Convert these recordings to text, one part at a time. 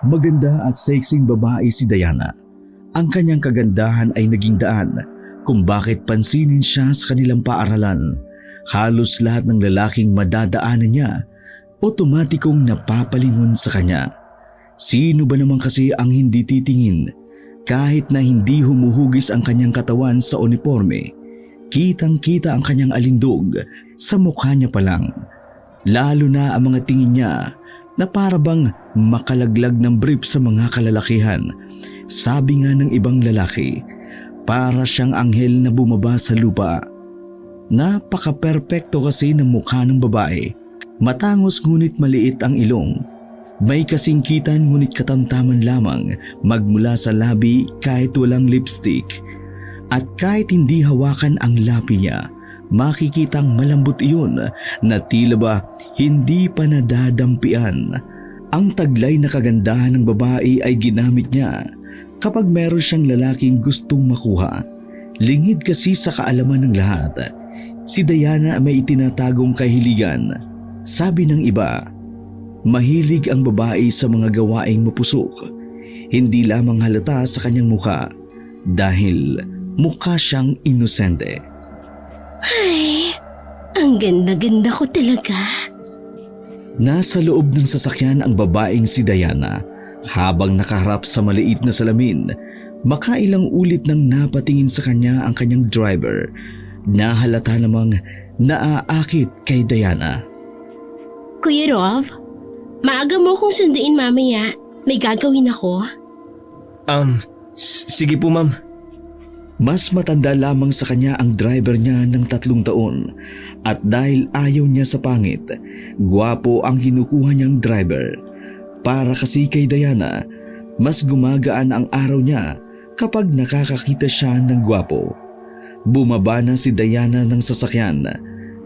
Maganda at sexing babae si Diana. Ang kanyang kagandahan ay naging daan kung bakit pansinin siya sa kanilang paaralan. Halos lahat ng lalaking madadaanan niya, otomatikong napapalingon sa kanya. Sino ba naman kasi ang hindi titingin? Kahit na hindi humuhugis ang kanyang katawan sa uniforme, kitang-kita ang kanyang alindog sa mukha niya pa lang. Lalo na ang mga tingin niya na para bang makalaglag ng brief sa mga kalalakihan. Sabi nga ng ibang lalaki, para siyang anghel na bumaba sa lupa. Napaka-perpekto kasi ng mukha ng babae. Matangos ngunit maliit ang ilong. May kasingkitan ngunit katamtaman lamang magmula sa labi kahit walang lipstick. At kahit hindi hawakan ang labi niya, makikitang malambot iyon na tila ba hindi pa nadadampian. Ang taglay na kagandahan ng babae ay ginamit niya kapag meron siyang lalaking gustong makuha. Lingid kasi sa kaalaman ng lahat. Si Diana may itinatagong kahiligan. Sabi ng iba, mahilig ang babae sa mga gawaing mapusok. Hindi lamang halata sa kanyang mukha dahil mukha siyang inosente. Ay, ang ganda-ganda ko talaga. Nasa loob ng sasakyan ang babaeng si Diana habang nakaharap sa maliit na salamin. Makailang ulit nang napatingin sa kanya ang kanyang driver. Nahalata namang naaakit kay Diana. Kuya Rov, maaga mo kong sunduin mamaya. May gagawin ako. Sige po ma'am. Mas matanda lamang sa kanya ang driver niya ng 3 taon at dahil ayaw niya sa pangit, gwapo ang kinukuha niyang driver. Para kasi kay Diana, mas gumagaan ang araw niya kapag nakakakita siya ng gwapo. Bumaba na si Diana ng sasakyan.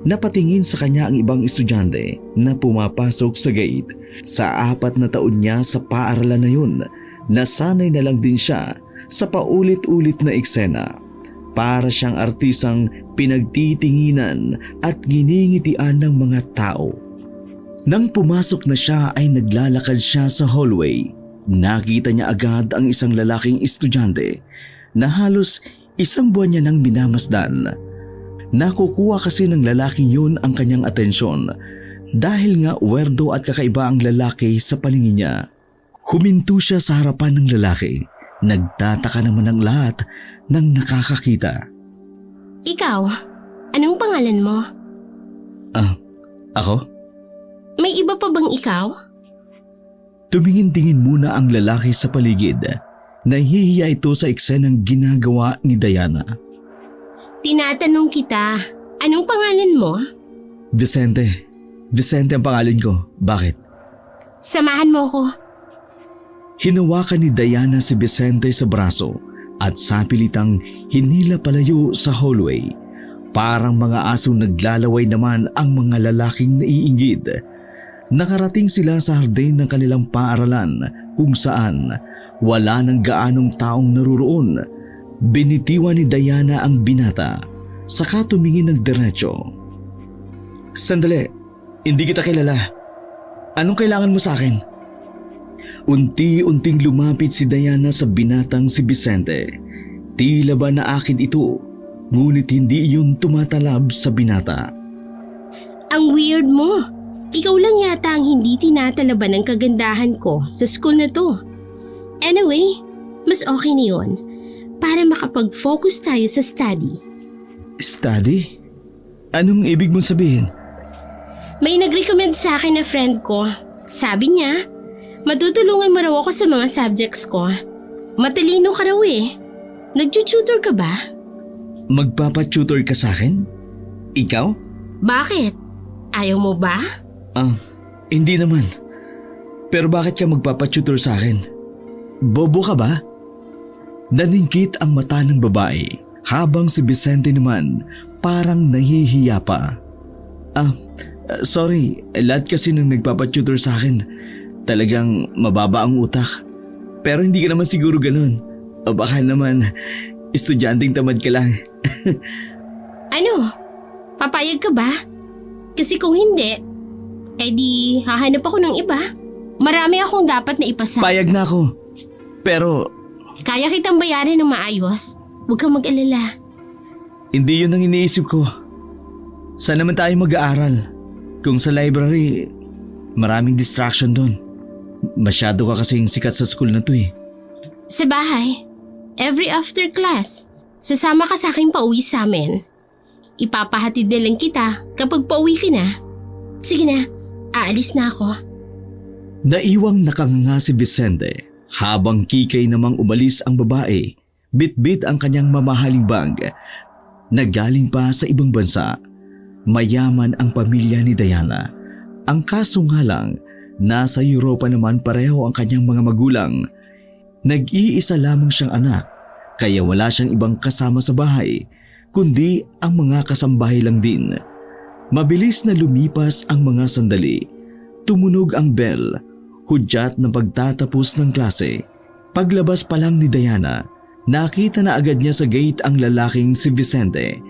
Napatingin sa kanya ang ibang estudyante na pumapasok sa gate. Sa 4 na taon niya sa paaralan na yun, nasanay na lang din siya sa paulit-ulit na eksena. Para siyang artisang pinagtitinginan at giningitian ng mga tao. Nang pumasok na siya ay naglalakad siya sa hallway. Nakita niya agad ang isang lalaking estudyante na halos 1 buwan niya nang minamasdan. Nakukuha kasi ng lalaking yun ang kanyang atensyon dahil nga werdo at kakaiba ang lalaki sa paningin niya. Huminto siya sa harapan ng lalaki. Nagtataka naman ang lahat ng nakakakita. Ikaw, anong pangalan mo? Ako? May iba pa bang ikaw? Tumingin-tingin muna ang lalaki sa paligid. Nahihiya ito sa eksenang ginagawa ni Diana. Tinatanong kita, anong pangalan mo? Vicente. Vicente ang pangalan ko. Bakit? Samahan mo ko. Hinawakan ni Diana si Vicente sa braso at sapilitang hinila palayo sa hallway. Parang mga asong naglalaway naman ang mga lalaking naiinggit. Nakarating sila sa hardin ng kanilang paaralan kung saan wala nang gaanong taong naruroon. Binitiwan ni Diana ang binata, saka tumingin ng diretso. Sandali, hindi kita kilala. Anong kailangan mo sa akin? Unti-unting lumapit si Diana sa binatang si Vicente. Tila ba naakit ito, ngunit hindi iyon tumatalab sa binata. Ang weird mo. Ikaw lang yata ang hindi tinatalaban ng kagandahan ko sa school na to. Anyway, mas okay na yun para makapag-focus tayo sa study. Study? Anong ibig mong sabihin? May nag-recommend sa akin na friend ko. Sabi niya, matutulungan mo raw ako sa mga subjects ko. Matalino ka raw eh. Nag-tutor ka ba? Magpapa-tutor ka sa akin? Ikaw? Bakit? Ayaw mo ba? Hindi naman. Pero bakit ka magpapa-tutor sa akin? Bobo ka ba? Naningkit ang mata ng babae habang si Vicente naman parang nahihiya pa. Sorry, lahat kasi nang nagpapa-tutor sa akin talagang mababa ang utak. Pero hindi ka naman siguro ganun. O baka naman estudyanteng tamad ka lang. Ano? Papayag ka ba? Kasi kung hindi, edi hahanap ako ng iba. Marami akong dapat na ipasa. Payag na ako. Pero Kaya kitang bayarin ng maayos. Huwag kang mag-alala. hindi yun ang iniisip ko. Saan naman tayo mag-aaral? Kung sa library, maraming distraction doon. Masyado ka kasing sikat sa school na to eh. Sa bahay, every after class, sasama ka sa akin pauwi sa amin. Ipapahatid na lang kita kapag pauwi ka na. Sige na, aalis na ako. Naiwang nakanganga si Vicente habang kikay namang umalis ang babae, bitbit ang kanyang mamahaling bag. Nagaling pa sa ibang bansa. Mayaman ang pamilya ni Diana. Ang kaso nga lang, nasa Europa naman pareho ang kanyang mga magulang. Nag-iisa lamang siyang anak, kaya wala siyang ibang kasama sa bahay, kundi ang mga kasambahay lang din. Mabilis na lumipas ang mga sandali. Tumunog ang bell, hudyat ng pagtatapos ng klase. Paglabas pa lang ni Diana, nakita na agad niya sa gate ang lalaking si Vicente.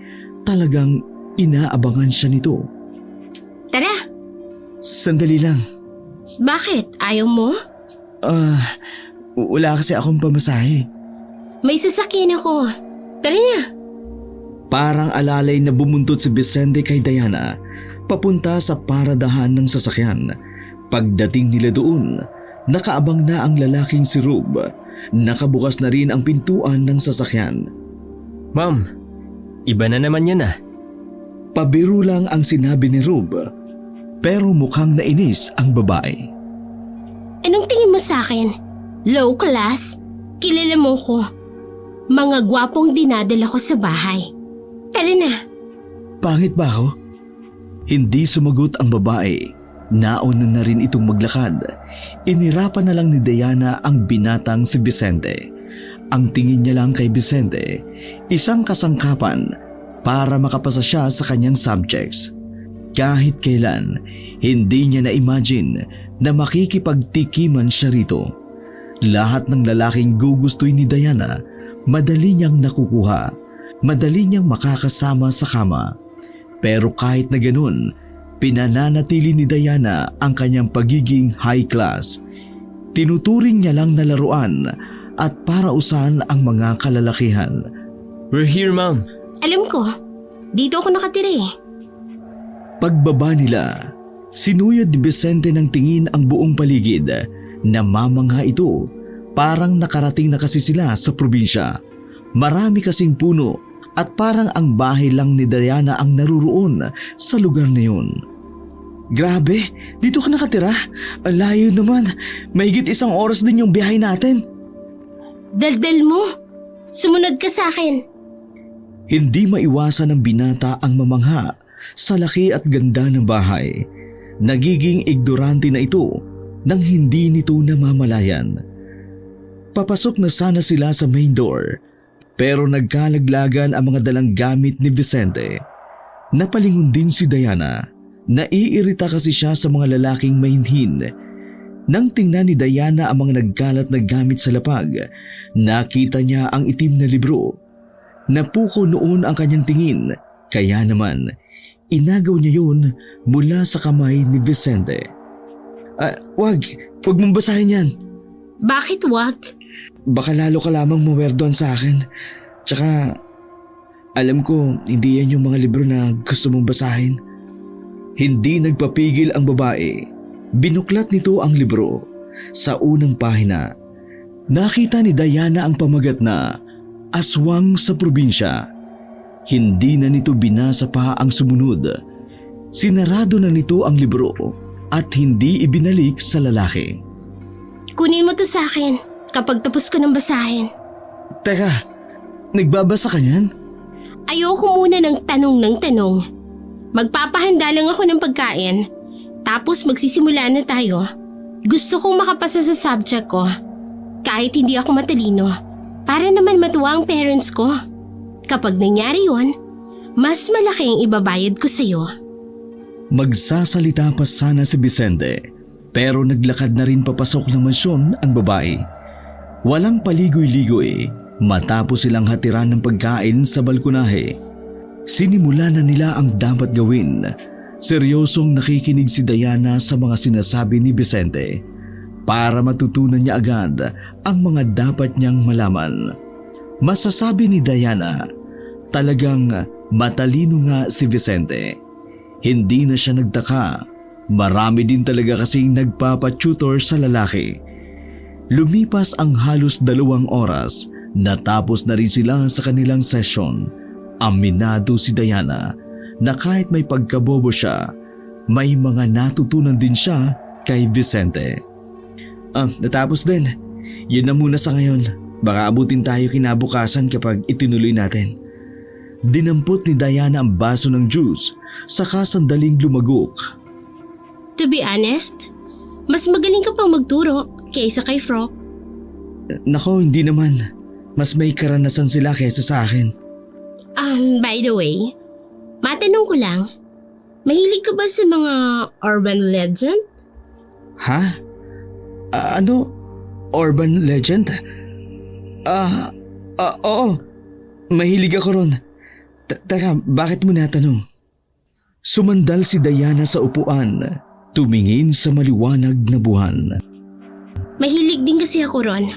Talagang inaabangan siya nito. Tara, Sandali lang. bakit? Ayaw mo? Wala kasi akong pamasahe. May sasakyan ako. Tara na. Parang alalay na bumuntot si Vicente kay Diana, papunta sa paradahan ng sasakyan. Pagdating nila doon, nakaabang na ang lalaking si Rube. Nakabukas na rin ang pintuan ng sasakyan. Ma'am, iba na naman yan ah. Pabiro lang ang sinabi ni Rube, pero mukhang nainis ang babae. Anong tingin mo sa akin? Low class? Kilala mo ko. Mga gwapong dinadala ko sa bahay. Tara na. Pangit ba ako? Hindi sumagot ang babae. Nauna na rin itong maglakad. Inirapan na lang ni Diana ang binatang si Vicente. Ang tingin niya lang kay Vicente, isang kasangkapan para makapasa siya sa kanyang subjects. Kahit kailan, hindi niya na-imagine na makikipagtikiman siya rito. Lahat ng lalaking gugustuhin ni Diana, madali niyang nakukuha. Madali niyang makakasama sa kama. Pero kahit na ganun, pinananatili ni Diana ang kanyang pagiging high class. Tinuturing niya lang na laruan at parausan ang mga kalalakihan. We're here, ma'am. Alam ko, dito ako nakatira eh. Pagbaba nila, sinuyod ni Vicente ng tingin ang buong paligid. Namamangha ito, parang nakarating na kasi sila sa probinsya. Marami kasing puno at parang ang bahay lang ni Diana ang naruroon sa lugar na yun. Grabe, dito ka nakatira? Ang layo naman, mahigit 1 oras din yung biyahe natin. Daldal mo. Sumunod ka sa akin. Hindi maiwasan ng binata ang mamangha sa laki at ganda ng bahay. Nagiging ignorante na ito nang hindi nito namamalayan. Papasok na sana sila sa main door, pero nagkalaglagan ang mga dalang gamit ni Vicente. Napalingon din si Diana. Naiirita kasi siya sa mga lalaking mahinhin. Nang tingnan ni Diana ang mga nagkalat na gamit sa lapag, nakita niya ang itim na libro. Napuko noon ang kanyang tingin, kaya naman inagaw niya yun mula sa kamay ni Vicente. Wag mong basahin yan. Bakit wag? Baka lalo ka lamang mawerdoan sa akin. Tsaka, alam ko hindi yan yung mga libro na gusto mong basahin. Hindi nagpapigil ang babae. Binuklat nito ang libro. Sa unang pahina, nakita ni Diana ang pamagat na Aswang sa Probinsya. Hindi na nito binasa pa ang sumunod. Sinarado na nito ang libro at hindi ibinalik sa lalaki. Kunin mo to sa akin kapag tapos ko ng basahin. Teka, nagbabasa ka niyan? Ayoko muna ng tanong. Magpapahanda lang ako ng pagkain, tapos magsisimula na tayo. Gusto kong makapasa sa subject ko, kahit hindi ako matalino, para naman matuwa ang parents ko. Kapag nangyari yun, mas malaki ang ibabayad ko sa'yo. Magsasalita pa sana si Vicente, pero naglakad na rin papasok ng mansyon ang babae. Walang paligoy-ligoy matapos silang hatiran ng pagkain sa balkonahe. Sinimula na nila ang dapat gawin. Seryosong nakikinig si Diana sa mga sinasabi ni Vicente. para matutunan niya agad ang mga dapat niyang malaman. Masasabi ni Diana, talagang matalino nga si Vicente. Hindi na siya nagtaka. Marami din talaga kasing nagpapatutor sa lalaki. Lumipas ang halos 2 oras, natapos na rin sila sa kanilang session. Aminado si Diana na kahit may pagkabobo siya, may mga natutunan din siya kay Vicente. Natapos din. Yun na muna sa ngayon. Baka abutin tayo kinabukasan kapag itinuloy natin. Dinampot ni Diana ang baso ng juice, saka sandaling lumagok. To be honest, mas magaling ka pang magturo kaysa kay Fro. Nako, hindi naman. Mas may karanasan sila kaysa sa akin. By the way, matanong ko lang, mahilig ka ba sa mga urban legend? Ha? Ano? Urban legend? Oo. Mahilig ako ron. Teka, bakit mo natanong? Sumandal si Diana sa upuan, tumingin sa maliwanag na buwan. Mahilig din kasi ako ron,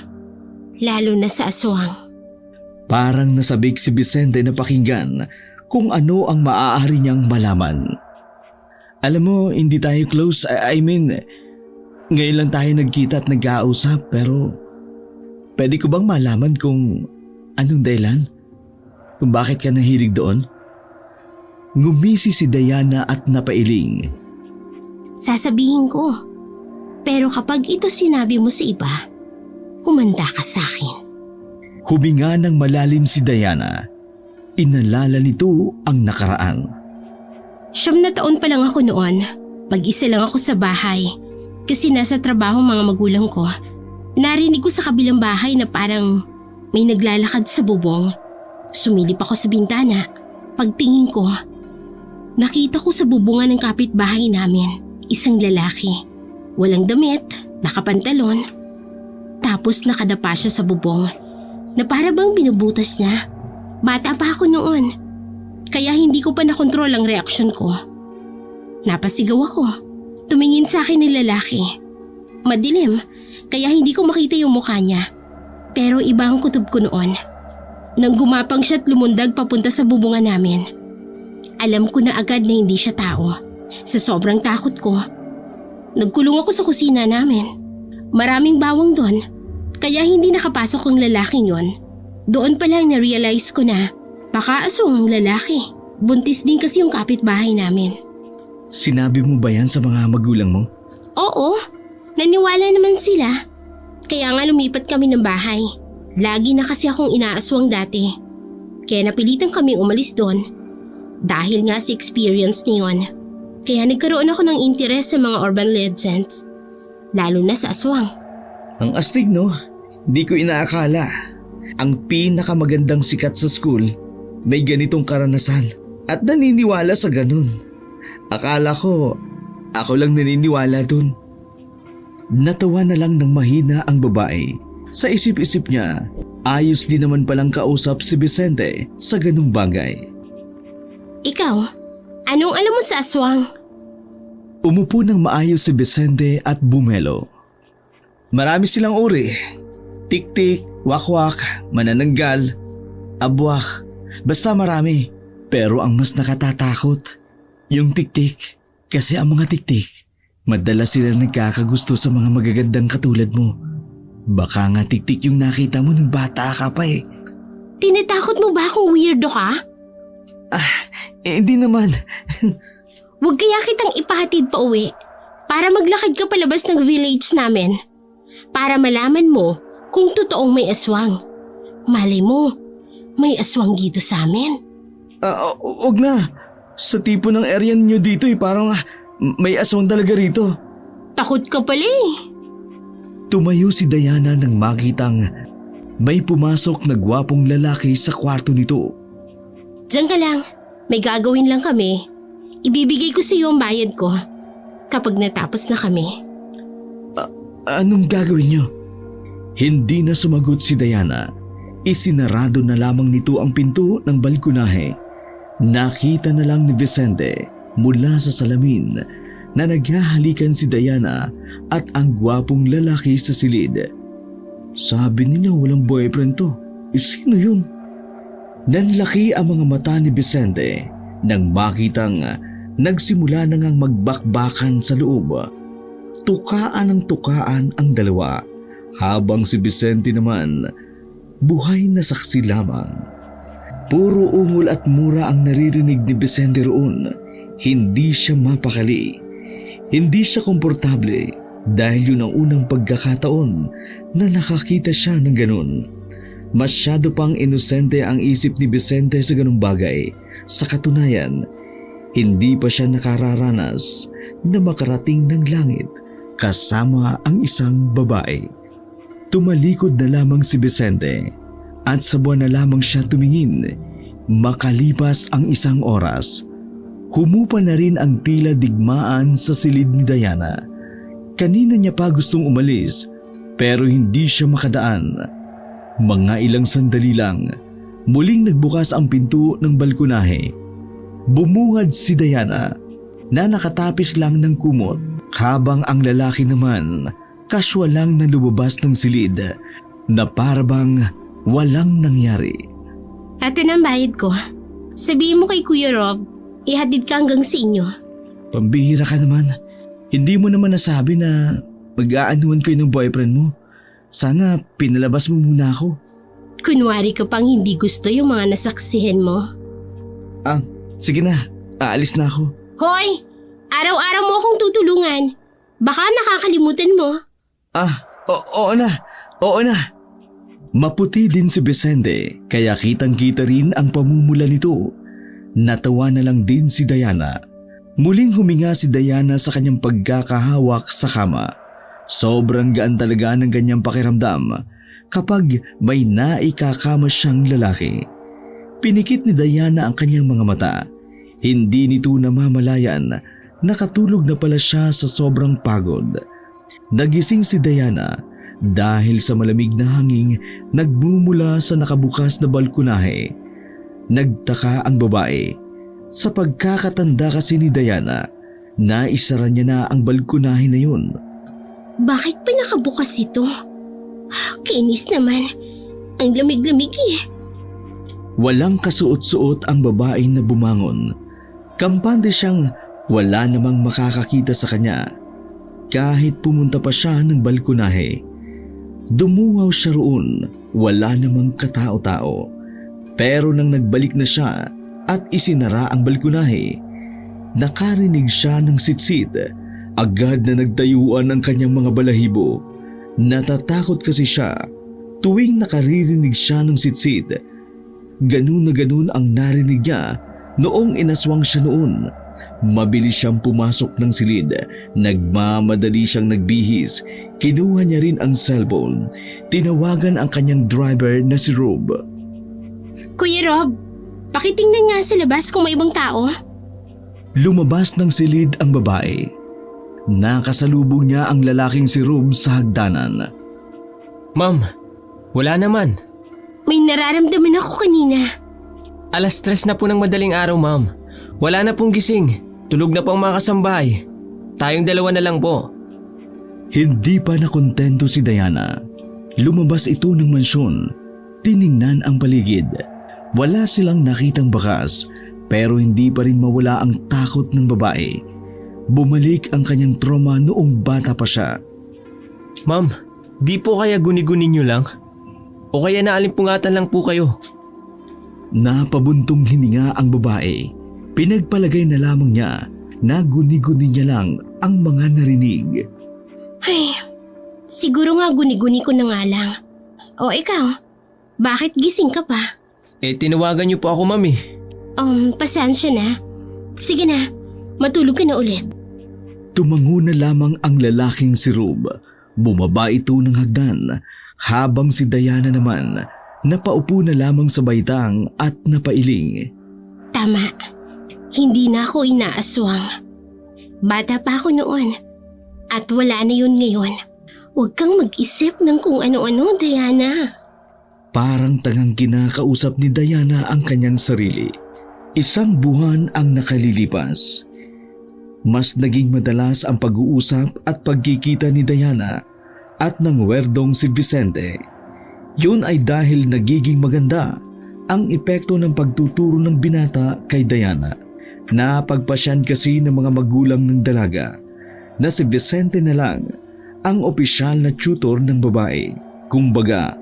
lalo na sa aswang. Parang nasabik si Vicente na pakinggan kung ano ang maaari niyang malaman. Alam mo, hindi tayo close. I mean, ngayon lang tayo nagkita at nag-ausap, pero pwede ko bang malaman kung anong dahilan? Kung bakit ka nahilig doon? Ngumisi si Diana at napailing. Sasabihin ko, pero kapag ito sinabi mo sa iba, humanda ka sa akin. Huminga ng malalim si Diana. Inalala nito ang nakaraan. 9 na taon pa lang ako noon. Mag-isa lang ako sa bahay. Kasi nasa trabaho mga magulang ko. Narinig ko sa kabilang bahay na parang may naglalakad sa bubong. Sumilip ako sa bintana. Pagtingin ko, nakita ko sa bubungan ng kapitbahay namin isang lalaki. Walang damit, nakapantalon. Tapos nakadapa siya sa bubong na para bang binubutas niya. Bata pa ako noon, kaya hindi ko pa nakontrol ang reaksyon ko. Napasigaw ako. Tumingin sa akin ng lalaki. Madilim, kaya hindi ko makita yung mukha niya. Pero iba ang kutob ko noon. Nang gumapang siya at lumundag papunta sa bubungan namin. Alam ko na agad na hindi siya tao. Sa sobrang takot ko, nagkulong ako sa kusina namin. Maraming bawang doon, kaya hindi nakapasok ang lalaking yon. Doon pa lang na-realize ko na baka aswang ang lalaki. Buntis din kasi yung kapitbahay namin. Sinabi mo ba yan sa mga magulang mo? Oo, naniwala naman sila. Kaya nga lumipat kami ng bahay. Lagi na kasi akong inaaswang dati. Kaya napilitan kaming umalis doon. Dahil nga sa experience niyon. Kaya nagkaroon ako ng interes sa mga urban legends. Lalo na sa aswang. Ang astig, no? Di ko inaakala. Ang pinakamagandang sikat sa school may ganitong karanasan at naniniwala sa ganun. Akala ko, ako lang naniniwala dun. Natawa na lang ng mahina ang babae. Sa isip-isip niya, ayos din naman palang kausap si Vicente sa ganung bagay. Ikaw, anong alam mo sa aswang? Umupo ng maayos si Vicente at bumelo. Marami silang uri. Tik-tik, wakwak, manananggal, abwak, basta marami. Pero ang mas nakatatakot, yung tik-tik. Kasi ang mga tik-tik, madalas sila nagkakagusto sa mga magagandang katulad mo. Baka nga tik-tik yung nakita mo nung bata ka pa eh. Tinatakot mo ba akong weirdo ka? Hindi naman. Huwag kaya kitang ipahatid pa uwi para maglakad ka palabas ng village namin. Para malaman mo kung totoong may aswang. Malay mo, may aswang dito sa amin. Huwag na. Sa tipo ng area niyo dito parang may aswang talaga rito. Takot ka pala eh. Tumayo si Diana nang makitang may pumasok na gwapong lalaki sa kwarto nito. Diyan ka lang, may gagawin lang kami. Ibibigay ko sa iyo ang bayad ko kapag natapos na kami. Anong gagawin niyo? Hindi na sumagot si Diana. Isinarado na lamang nito ang pinto ng balkonahe. Nakita na lang ni Vicente mula sa salamin na naghahalikan si Diana at ang gwapong lalaki sa silid. Sabi nila walang boyfriend to. Sino yun? Nanlaki ang mga mata ni Vicente nang makitang nagsimula na ngang magbakbakan sa loob. Tukaan ng tukaan ang dalawa habang si Vicente naman buhay na saksi lamang. Puro ungol at mura ang naririnig ni Vicente roon. Hindi siya mapakali. Hindi siya komportable dahil yun ang unang pagkakataon na nakakita siya ng ganun. Masyado pang inosente ang isip ni Vicente sa ganung bagay. Sa katunayan, hindi pa siya nakararanas na makarating ng langit kasama ang isang babae. Tumalikod na lamang si Vicente at sa buwan na lamang siya tumingin. Makalipas ang isang oras, humupa na rin ang tila digmaan sa silid ni Diana. Kanina niya pa gustong umalis pero hindi siya makadaan. Mga ilang sandali lang, muling nagbukas ang pinto ng balkonahe. Bumungad si Diana na nakatapis lang ng kumot habang ang lalaki naman kaswal lang na lumabas ng silid na parabang walang nangyari. Ito na ang bayad ko. Sabihin mo kay Kuya Rob, ihatid ka hanggang sa inyo. Pambihira ka naman. Hindi mo naman nasabi na mag-aanuhan kayo ng boyfriend mo. Sana pinalabas mo muna ako. Kunwari ka pang hindi gusto yung mga nasaksihan mo. Sige na. Aalis na ako. Hoy! Araw-araw mo akong tutulungan. Baka nakakalimutan mo. Oo na. Oo na. Maputi din si Vicente kaya kitang-kita rin ang pamumula nito. Natawa na lang din si Diana. Muling huminga si Diana sa kanyang pagkakahawak sa kama. Sobrang gaan talaga ng ganyang pakiramdam kapag may naikakama siyang lalaki. Pinikit ni Diana ang kanyang mga mata. Hindi nito namamalayan nakatulog na pala siya sa sobrang pagod. Nagising si Diana dahil sa malamig na hangin nagmumula sa nakabukas na balkonahe. Nagtaka ang babae. Sa pagkakatanda kasi ni Diana, naisara niya na ang balkonahe na yun. Bakit pa nakabukas ito? Kainis naman. Ang lamig-lamig eh. Walang kasuot-suot ang babae na bumangon. Kampante siyang wala namang makakakita sa kanya. Kahit pumunta pa siya ng balkonahe. Dumungaw siya roon, wala namang katao-tao. Pero nang nagbalik na siya at isinara ang balkonahe, nakarinig siya ng sitsit. Agad na nagtayuan ang kanyang mga balahibo. Natatakot kasi siya tuwing nakaririnig siya ng sitsit. Ganun na ganun ang narinig niya noong inaswang siya noon. Mabilis siyang pumasok ng silid. Nagmamadali siyang nagbihis. Kinuha niya rin ang cellphone. Tinawagan ang kanyang driver na si Rob. Kuya Rob, pakitingnan nga sa labas kung may ibang tao. Lumabas ng silid ang babae. Nakasalubong niya ang lalaking si Rob sa hagdanan. Ma'am, wala naman. May nararamdaman ako kanina. 3:00 na po ng madaling araw, ma'am. Wala na pong gising. Tulog na po ang mga kasambahay. Tayong dalawa na lang po. Hindi pa nakontento si Diana. Lumabas ito ng mansyon. Tiningnan ang paligid. Wala silang nakitang bakas pero hindi pa rin mawala ang takot ng babae. Bumalik ang kanyang trauma noong bata pa siya. Ma'am, di po kaya guni-gunin niyo lang? O kaya naalimpungatan lang po kayo? Napabuntong hininga ang babae. Pinagpalagay na lamang niya na guni-guni niya lang ang mga narinig. Ay, siguro nga guni-guni ko na nga lang. O ikaw, bakit gising ka pa? Tinawagan niyo po ako, ma'am eh. Pasensya na. Sige na, matulog ka na ulit. Tumango na lamang ang lalaking si Rob. Bumaba ito ng hagdan habang si Diana naman napaupo na lamang sa baitang at napailing. Tama, hindi na ako inaaswang. Bata pa ako noon at wala na yun ngayon. Huwag kang mag-isip ng kung ano-ano, Diana. Parang tangang kinakausap ni Diana ang kanyang sarili. 1 buwan ang nakalilipas. mas naging madalas ang pag-uusap at pagkikita ni Diana at ng werdong si Vicente. Yun ay dahil nagiging maganda ang epekto ng pagtuturo ng binata kay Diana. Napagpasyan kasi ng mga magulang ng dalaga na si Vicente na lang ang opisyal na tutor ng babae. Kumbaga,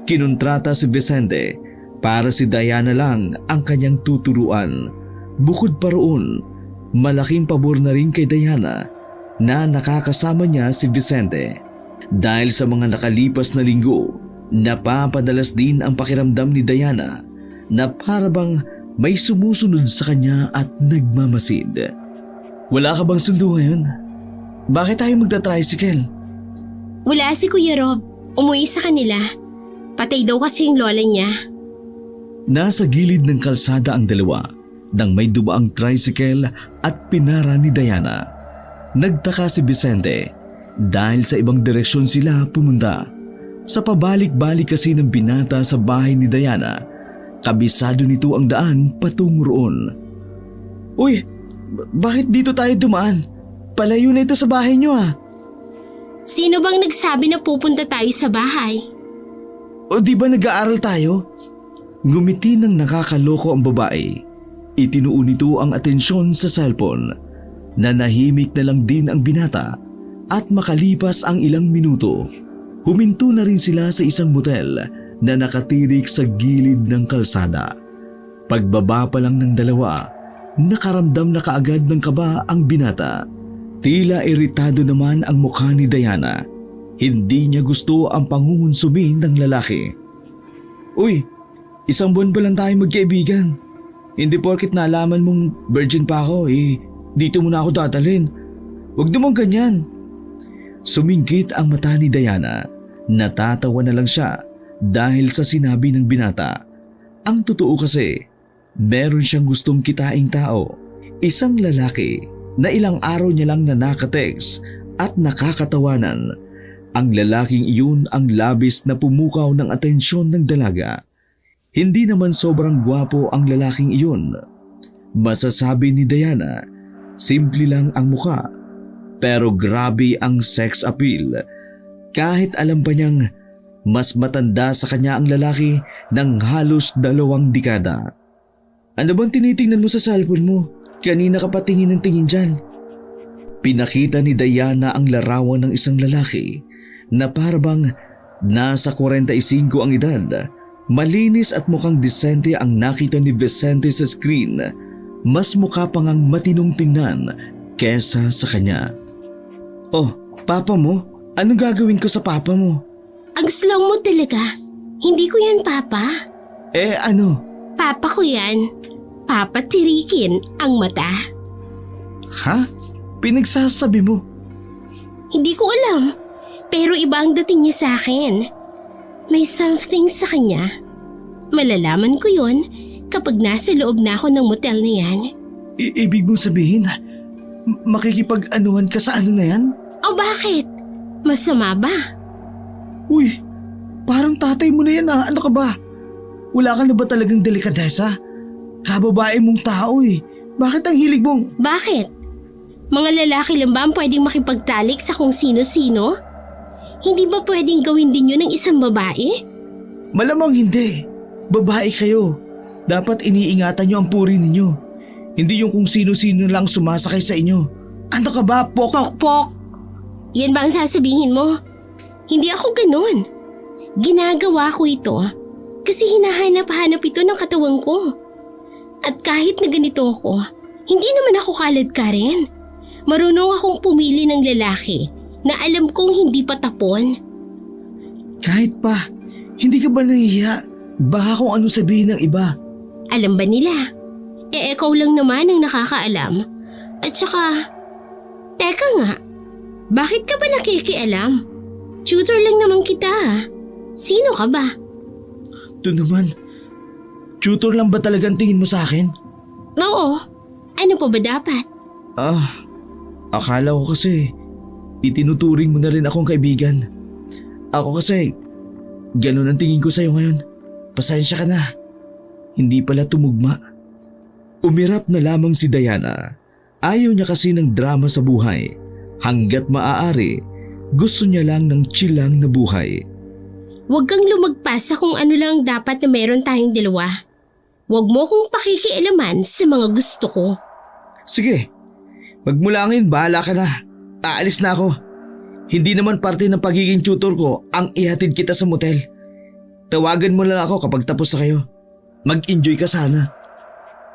kinontrata si Vicente para si Diana lang ang kanyang tuturuan. Bukod pa roon, malaking pabor na rin kay Diana na nakakasama niya si Vicente. Dahil sa mga nakalipas na linggo, napapadalas din ang pakiramdam ni Diana na parabang may sumusunod sa kanya at nagmamasid. Wala ka bang sundo ngayon? Bakit tayo magta-tricycle? Wala si Kuya Rob. Umuwi sa kanila. Patay daw kasi yung lola niya. Nasa gilid ng kalsada ang dalawa nang may dumaang tricycle at pinara ni Diana. Nagtaka si Vicente dahil sa ibang direksyon sila pumunta. Sa pabalik-balik kasi ng binata sa bahay ni Diana, kabisado nito ang daan patungo roon. Uy, bakit dito tayo dumaan? Palayo na ito sa bahay niyo ah. Sino bang nagsabi na pupunta tayo sa bahay? O di ba nag-aaral tayo? Ngumiti ng nakakaloko ang babae. Itinuon nito ang atensyon sa cellphone. Nanahimik na lang din ang binata at makalipas ang ilang minuto, huminto na rin sila sa isang motel na nakatirik sa gilid ng kalsada. Pagbaba pa lang ng dalawa, nakaramdam na kaagad ng kaba ang binata. Tila iritado naman ang mukha ni Diana. Hindi niya gusto ang pangungunsumi ng lalaki. Uy, isang buwan pa lang tayo magkaibigan. Hindi porket nalaman mong virgin pa ako, dito mo na ako dadalhin. Huwag naman ganyan. Sumingkit ang mata ni Diana. Natatawa na lang siya dahil sa sinabi ng binata. Ang totoo kasi, meron siyang gustong kitaing tao. Isang lalaki na ilang araw niya lang na nakatext at nakakatawanan. Ang lalaking iyon ang labis na pumukaw ng atensyon ng dalaga. Hindi naman sobrang gwapo ang lalaking iyon. Masasabi ni Diana, simple lang ang mukha, pero grabe ang sex appeal. Kahit alam pa niyang mas matanda sa kanya ang lalaki ng halos 2 dekada. Ano bang tinitingnan mo sa cellphone mo? Kanina ka pa tingin ng tingin dyan. Pinakita ni Diana ang larawan ng isang lalaki na parabang nasa 45 ang edad. Malinis at mukhang disente ang nakita ni Vicente sa screen. Mas mukha pa ngang matinong tingnan kesa sa kanya. Oh, papa mo? Anong gagawin ko sa papa mo? Ang slow mo talaga. Hindi ko yan, Papa. Ano? Papa ko yan. Papa tirikin ang mata. Ha? Pinagsasabi mo? Hindi ko alam. Pero iba ang dating niya sa akin. May something sa kanya. Malalaman ko yon kapag nasa loob na ako ng motel na yan. Ibig mong sabihin, makikipag-anuhan ka sa ano na yan? O bakit? Masama ba? Uy, parang tatay mo na yan ah. Ano ka ba? Wala ka na ba talagang delikadesa? Kababae mong tao eh. Bakit ang hilig mong… Bakit? Mga lalaki lang ba ang pwedeng makipagtalik sa kung sino-sino? Hindi ba pwedeng gawin din yun ng isang babae? Malamang hindi. Babae kayo. Dapat iniingatan nyo ang puri ninyo. Hindi yung kung sino-sino lang sumasakay sa inyo. Ano ka ba, Pok? Pok-pok! Yan ba ang sasabihin mo? Hindi ako ganun. Ginagawa ko ito kasi hinahanap-hanap ito ng katawan ko. At kahit na ganito ako, hindi naman ako kalad ka rin. Marunong akong pumili ng lalaki na alam kong hindi patapon. Kahit pa, hindi ka ba nahihiya? Baka kung ano sabihin ng iba. Alam ba nila? Ikaw lang naman ang nakakaalam. At saka, teka nga, bakit ka ba nakikialam? Tutor lang naman kita. Sino ka ba? Ito naman, tutor lang ba talagang tingin mo sa akin? Oo. Ano pa ba dapat? Akala ko kasi itinuturing mo na rin akong kaibigan. Ako kasi, ganun ang tingin ko sa'yo ngayon. Pasensya ka na. Hindi pala tumugma. Umirap na lamang si Diana Ayaw niya kasi ng drama sa buhay. Hanggat maaari, gusto niya lang ng chilang na buhay. Huwag kang lumagpas sa kung ano lang dapat na meron tayong dalawa. Huwag mo kong pakikialaman sa mga gusto ko. Sige, magmula ngayon bahala ka na. Aalis na ako. Hindi naman parte ng pagiging tutor ko ang ihatid kita sa motel. Tawagan mo lang ako kapag tapos na kayo. Mag-enjoy ka sana.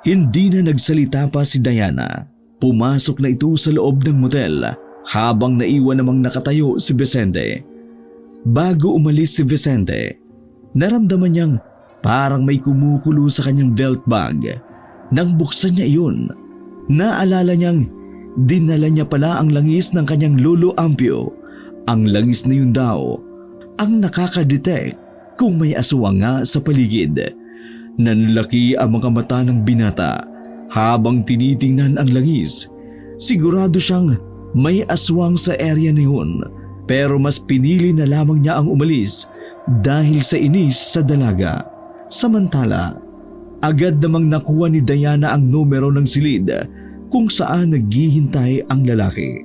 Hindi na nagsalita pa si Diana. Pumasok na ito sa loob ng motel habang naiwan namang nakatayo si Vicente. Bago umalis si Vicente, naramdaman niyang parang may kumukulo sa kanyang belt bag. Nang buksan niya iyon, naalala niyang dinala niya pala ang langis ng kanyang lolo Ampio. Ang langis na yun daw ang nakakadetect kung may aswang nga sa paligid. Nanlaki ang mga mata ng binata habang tinitingnan ang langis. Sigurado siyang may aswang sa area na yun, pero mas pinili na lamang niya ang umalis dahil sa inis sa dalaga. Samantala, agad namang nakuha ni Diana ang numero ng silid kung saan naghihintay ang lalaki.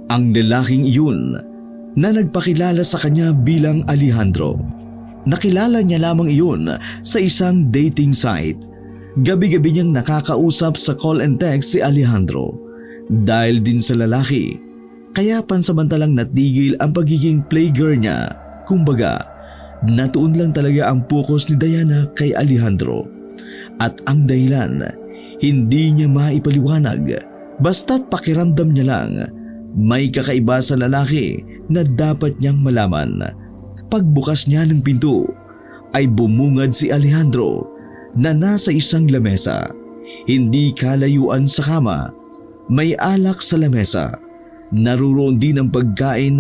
Ang lalaking iyon na nagpakilala sa kanya bilang Alejandro. Nakilala niya lamang iyon sa isang dating site. Gabi-gabi niyang nakakausap sa call and text si Alejandro. Dahil din sa lalaki, kaya pansamantalang natigil ang pagiging playgirl niya. Kumbaga, natuon lang talaga ang focus ni Diana kay Alejandro. At ang dahilan, hindi niya maipaliwanag, basta't pakiramdam niya lang may kakaiba sa lalaki na dapat niyang malaman. Pagbukas niya ng pinto, ay bumungad si Alejandro na nasa isang lamesa. Hindi kalayuan sa kama, may alak sa lamesa. Naroon din ang pagkain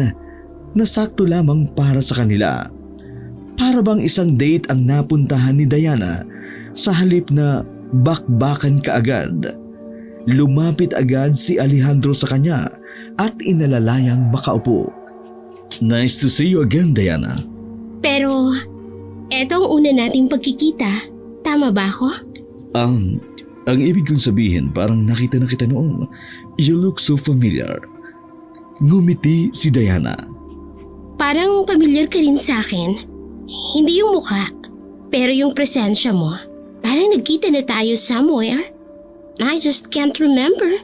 na sakto lamang para sa kanila. Para bang isang date ang napuntahan ni Diana sa halip na bakbakan kaagad. Lumapit agad si Alejandro sa kanya at inalalayang makaupo. Nice to see you again, Diana. Pero, eto ang una nating pagkikita. Tama ba ako? Ang ibig kong sabihin parang nakita na kita noon. You look so familiar. Ngumiti si Diana. Parang pamilyar ka rin sa akin. Hindi yung mukha, pero yung presensya mo. Parang nagkita na tayo somewhere. I just can't remember.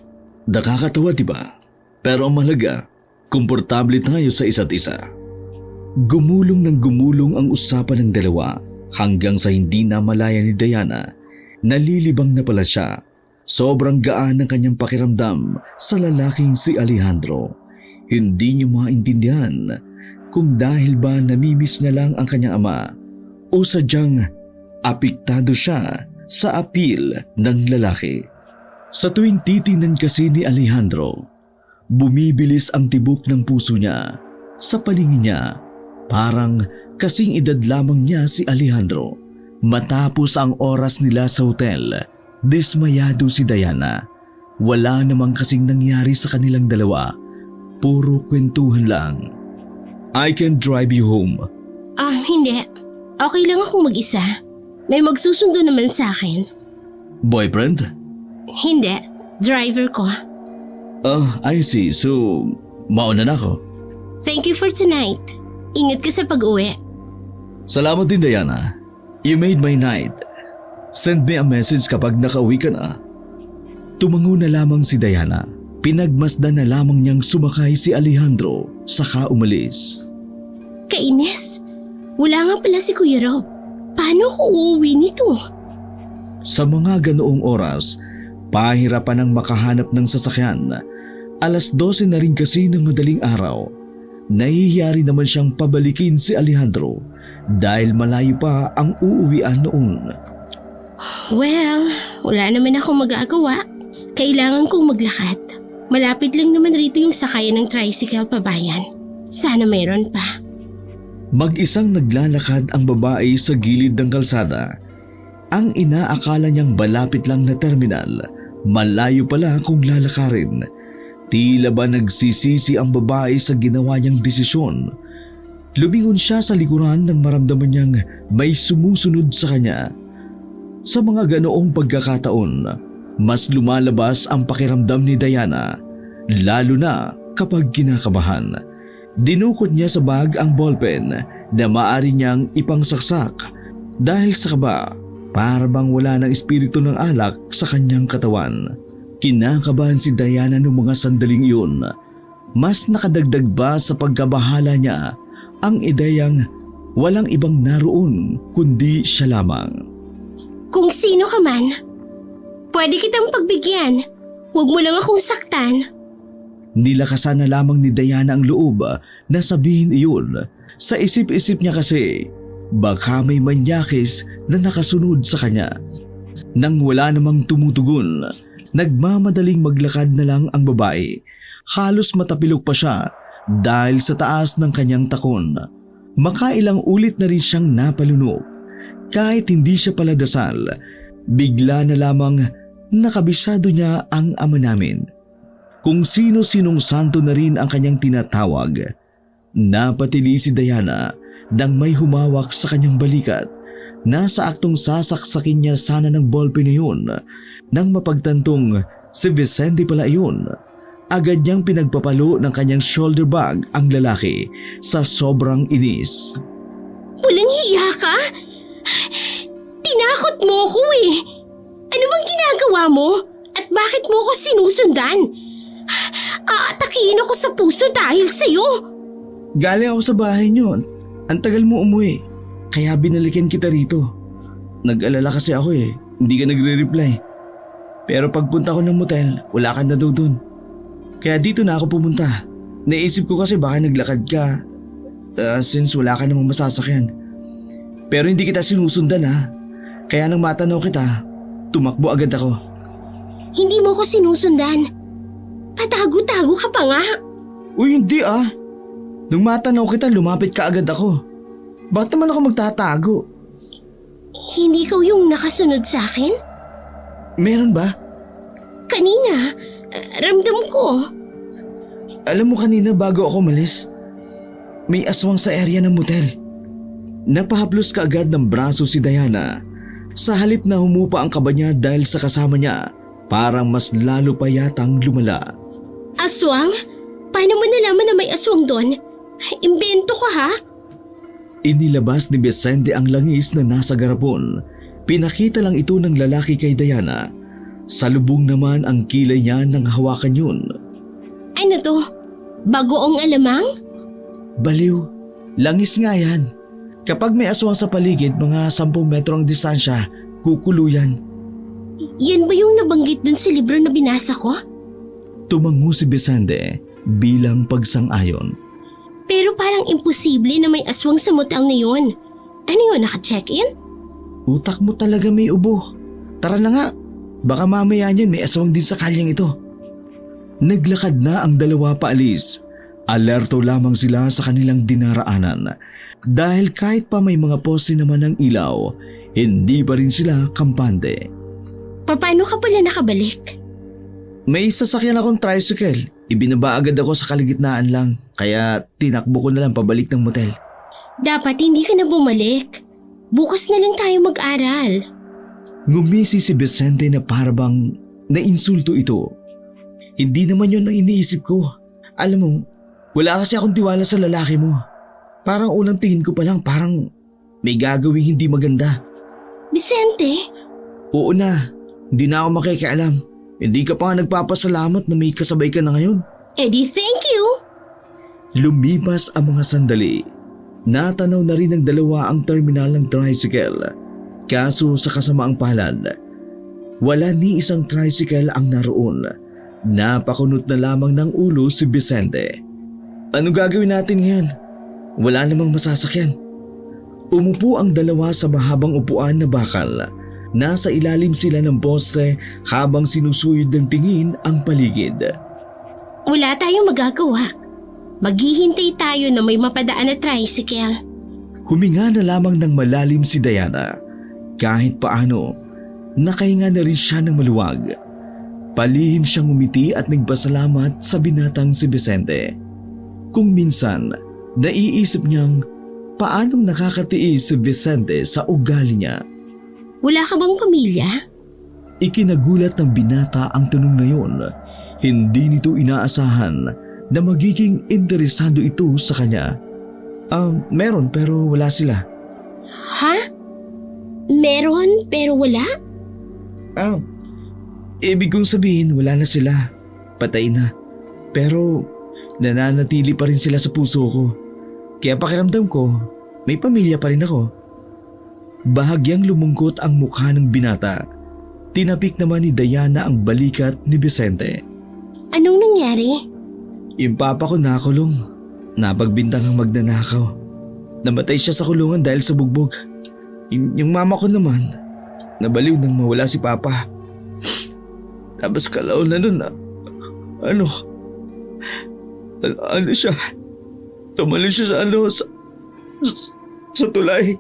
Nakakatawa, diba? Pero ang mahalaga, komportable tayo sa isa't isa. Gumulong ng gumulong ang usapan ng dalawa hanggang sa hindi na malaya ni Diana. Nalilibang na pala siya. Sobrang gaan ng kanyang pakiramdam sa lalaking si Alejandro. Hindi niya maintindihan kung dahil ba namimiss niya lang ang kanyang ama o sadyang apektado siya sa appeal ng lalaki. Sa tuwing titingnan kasi ni Alejandro, bumibilis ang tibok ng puso niya. Sa palingin niya, parang kasing edad lamang niya si Alejandro. Matapos ang oras nila sa hotel, dismayado si Diana. Wala namang kasing nangyari sa kanilang dalawa. Puro kwentuhan lang. I can drive you home. Hindi. Okay lang akong mag-isa. May magsusundo naman sa akin. Boyfriend? Hindi. Driver ko. I see. So, mauna na ako. Thank you for tonight. Ingat ka sa pag-uwi. Salamat din, Diana. You made my night. Send me a message kapag nakauwi ka na. Tumango na lamang si Diana. Pinagmasdan na lamang niyang sumakay si Alejandro saka umalis. Kainis. Wala nga pala si Kuya Rob. Paano ko uuwi nito? Sa mga ganoong oras, pahirapan ang makahanap ng sasakyan. 12:00 na rin kasi ng madaling araw. Nahihiyari naman siyang pabalikin si Alejandro dahil malayo pa ang uuwian noon. Well, wala naman akong magagawa. Kailangan kong maglakad. Malapit lang naman rito yung sakayan ng tricycle pabayan. Sana mayroon pa. Mag-isang naglalakad ang babae sa gilid ng kalsada. Ang inaakala niyang malapit lang na terminal, malayo pala kung lalakarin. Tila ba nagsisisi ang babae sa ginawa niyang desisyon. Lumingon siya sa likuran nang maramdaman niyang may sumusunod sa kanya. Sa mga ganoong pagkakataon, mas lumalabas ang pakiramdam ni Diana, lalo na kapag kinakabahan. Dinukot niya sa bag ang ballpen na maaari niyang ipangsaksak dahil sa kaba, para bang wala ng espiritu ng alak sa kanyang katawan. Kinakabahan si Diana noong mga sandaling iyon. Mas nakadagdag ba sa pagkabahala niya ang ideyang walang ibang naroon kundi siya lamang. Kung sino ka man, pwede kitang pagbigyan. Huwag mo lang akong saktan. Nilakasan na lamang ni Diana ang loob na sabihin iyon. Sa isip-isip niya kasi, baka may manyakis na nakasunod sa kanya. Nang wala namang tumutugon, nagmamadaling maglakad na lang ang babae. Halos matapilok pa siya dahil sa taas ng kanyang takon. Makailang ulit na rin siyang napalunok. Kahit hindi siya paladasal, bigla na lamang nakabisado niya ang ama namin. Kung sino-sinong santo na rin ang kanyang tinatawag. Napatili si Diana nang may humawak sa kanyang balikat. Nasa aktong sasaksakin niya sana ng ballpen na yun. Nang mapagtantong si Vicente pala iyon, agad niyang pinagpapalo ng kanyang shoulder bag ang lalaki sa sobrang inis. Walang hiya ka? Tinakot mo ko eh. Ano bang ginagawa mo? At bakit mo ko sinusundan? Aatakihin ako sa puso dahil sa'yo. Galing ako sa bahay niyo. Ang tagal mo umuwi. Kaya binalikan kita rito. Nag-alala kasi ako eh. Hindi ka nagre-reply. Pero pagpunta ko ng motel, wala ka na daw dun. Kaya dito na ako pumunta. Naisip ko kasi baka naglakad ka since wala ka namang masasakyan. Pero hindi kita sinusundan ha. Kaya nang matanaw kita, tumakbo agad ako. Hindi mo ko sinusundan. Patago-tago ka pa nga. Uy, hindi ah. Nung matanaw kita, lumapit ka agad ako. Bakit naman ako magtatago? Hindi ikaw yung nakasunod sa akin? Meron ba? Kanina, ramdam ko. Alam mo kanina bago ako umalis, may aswang sa area ng motel. Napahaplos ka agad ng braso si Diana. Sa halip na humupa ang kaba niya dahil sa kasama niya, parang mas lalo pa yatang lumala. Aswang? Paano mo nalaman na may aswang doon? Imbento ka ha? Inilabas ni Vicente ang langis na nasa garapon. Pinakita lang ito ng lalaki kay Diana. Salubong naman ang kilay niya nang hawakan yun. Ano to? Bagoong alamang? Baliw, langis nga yan. Kapag may aswang sa paligid, mga 10 metro ang distansya, kukuluyan. Yan ba yung nabanggit dun sa libro na binasa ko? Tumango si Vicente bilang pagsang-ayon. Pero parang imposible na may aswang sa motel na yun. Ano yun, naka-check-in? Utak mo talaga may ubo. Tara na nga, baka mamaya niyan may aswang din sa kalyang ito. Naglakad na ang dalawa paalis. Alerto lamang sila sa kanilang dinaraanan. Dahil kahit pa may mga poste naman ng ilaw, hindi pa rin sila kampante. Paano ka pala nakabalik? May sasakyan akong tricycle. Ibinaba agad ako sa kaligitnaan lang, kaya tinakbo ko na lang pabalik ng motel. Dapat hindi ka na bumalik. Bukas na lang tayo mag-aral. Ngumisi si Vicente na parabang nainsulto ito. Hindi naman yun ang iniisip ko. Alam mo, wala kasi akong tiwala sa lalaki mo. Parang unang tingin ko pa lang parang may gagawing hindi maganda. Vicente? Oo na, hindi na ako makikialam. Hindi ka pa nga nagpapasalamat na may kasabay ka na ngayon. Eddie, thank you! Lumipas ang mga sandali. Natanaw na rin ng dalawa ang terminal ng tricycle. Kaso sa kasamaang palad, wala ni isang tricycle ang naroon. Napakunot na lamang ng ulo si Vicente. Ano gagawin natin ngayon? Wala namang masasakyan. Umupo ang dalawa sa mahabang upuan na bakal. Nasa ilalim sila ng poste habang sinusuyod ng tingin ang paligid. Wala tayong magagawa. Maghihintay tayo na may mapadaan na tricycle. Huminga na lamang ng malalim si Diana. Kahit paano, nakahinga na rin siya ng maluwag. Palihim siyang umiti at nagpasalamat sa binatang si Vicente. Kung minsan, naiisip niyang paanong nakakatiis si Vicente sa ugali niya. Wala ka bang pamilya? Ikinagulat ng binata ang tanong na yun. Hindi nito inaasahan na magiging interesado ito sa kanya. Meron pero wala sila. Ha? Meron pero wala? Ibig kong sabihin wala na sila. Patay na. Pero nananatili pa rin sila sa puso ko. Kaya pakiramdam ko, may pamilya pa rin ako. Bahagyang lumungkot ang mukha ng binata. Tinapik naman ni Diana ang balikat ni Vicente. Anong nangyari? Yung papa ko nakulong. Napagbintang ang magnanakaw. Namatay siya sa kulungan dahil sa bugbog. Yung mama ko naman, nabaliw nang mawala si papa. Tapos kalaon na nun ano siya? Tumalon siya sa tulay.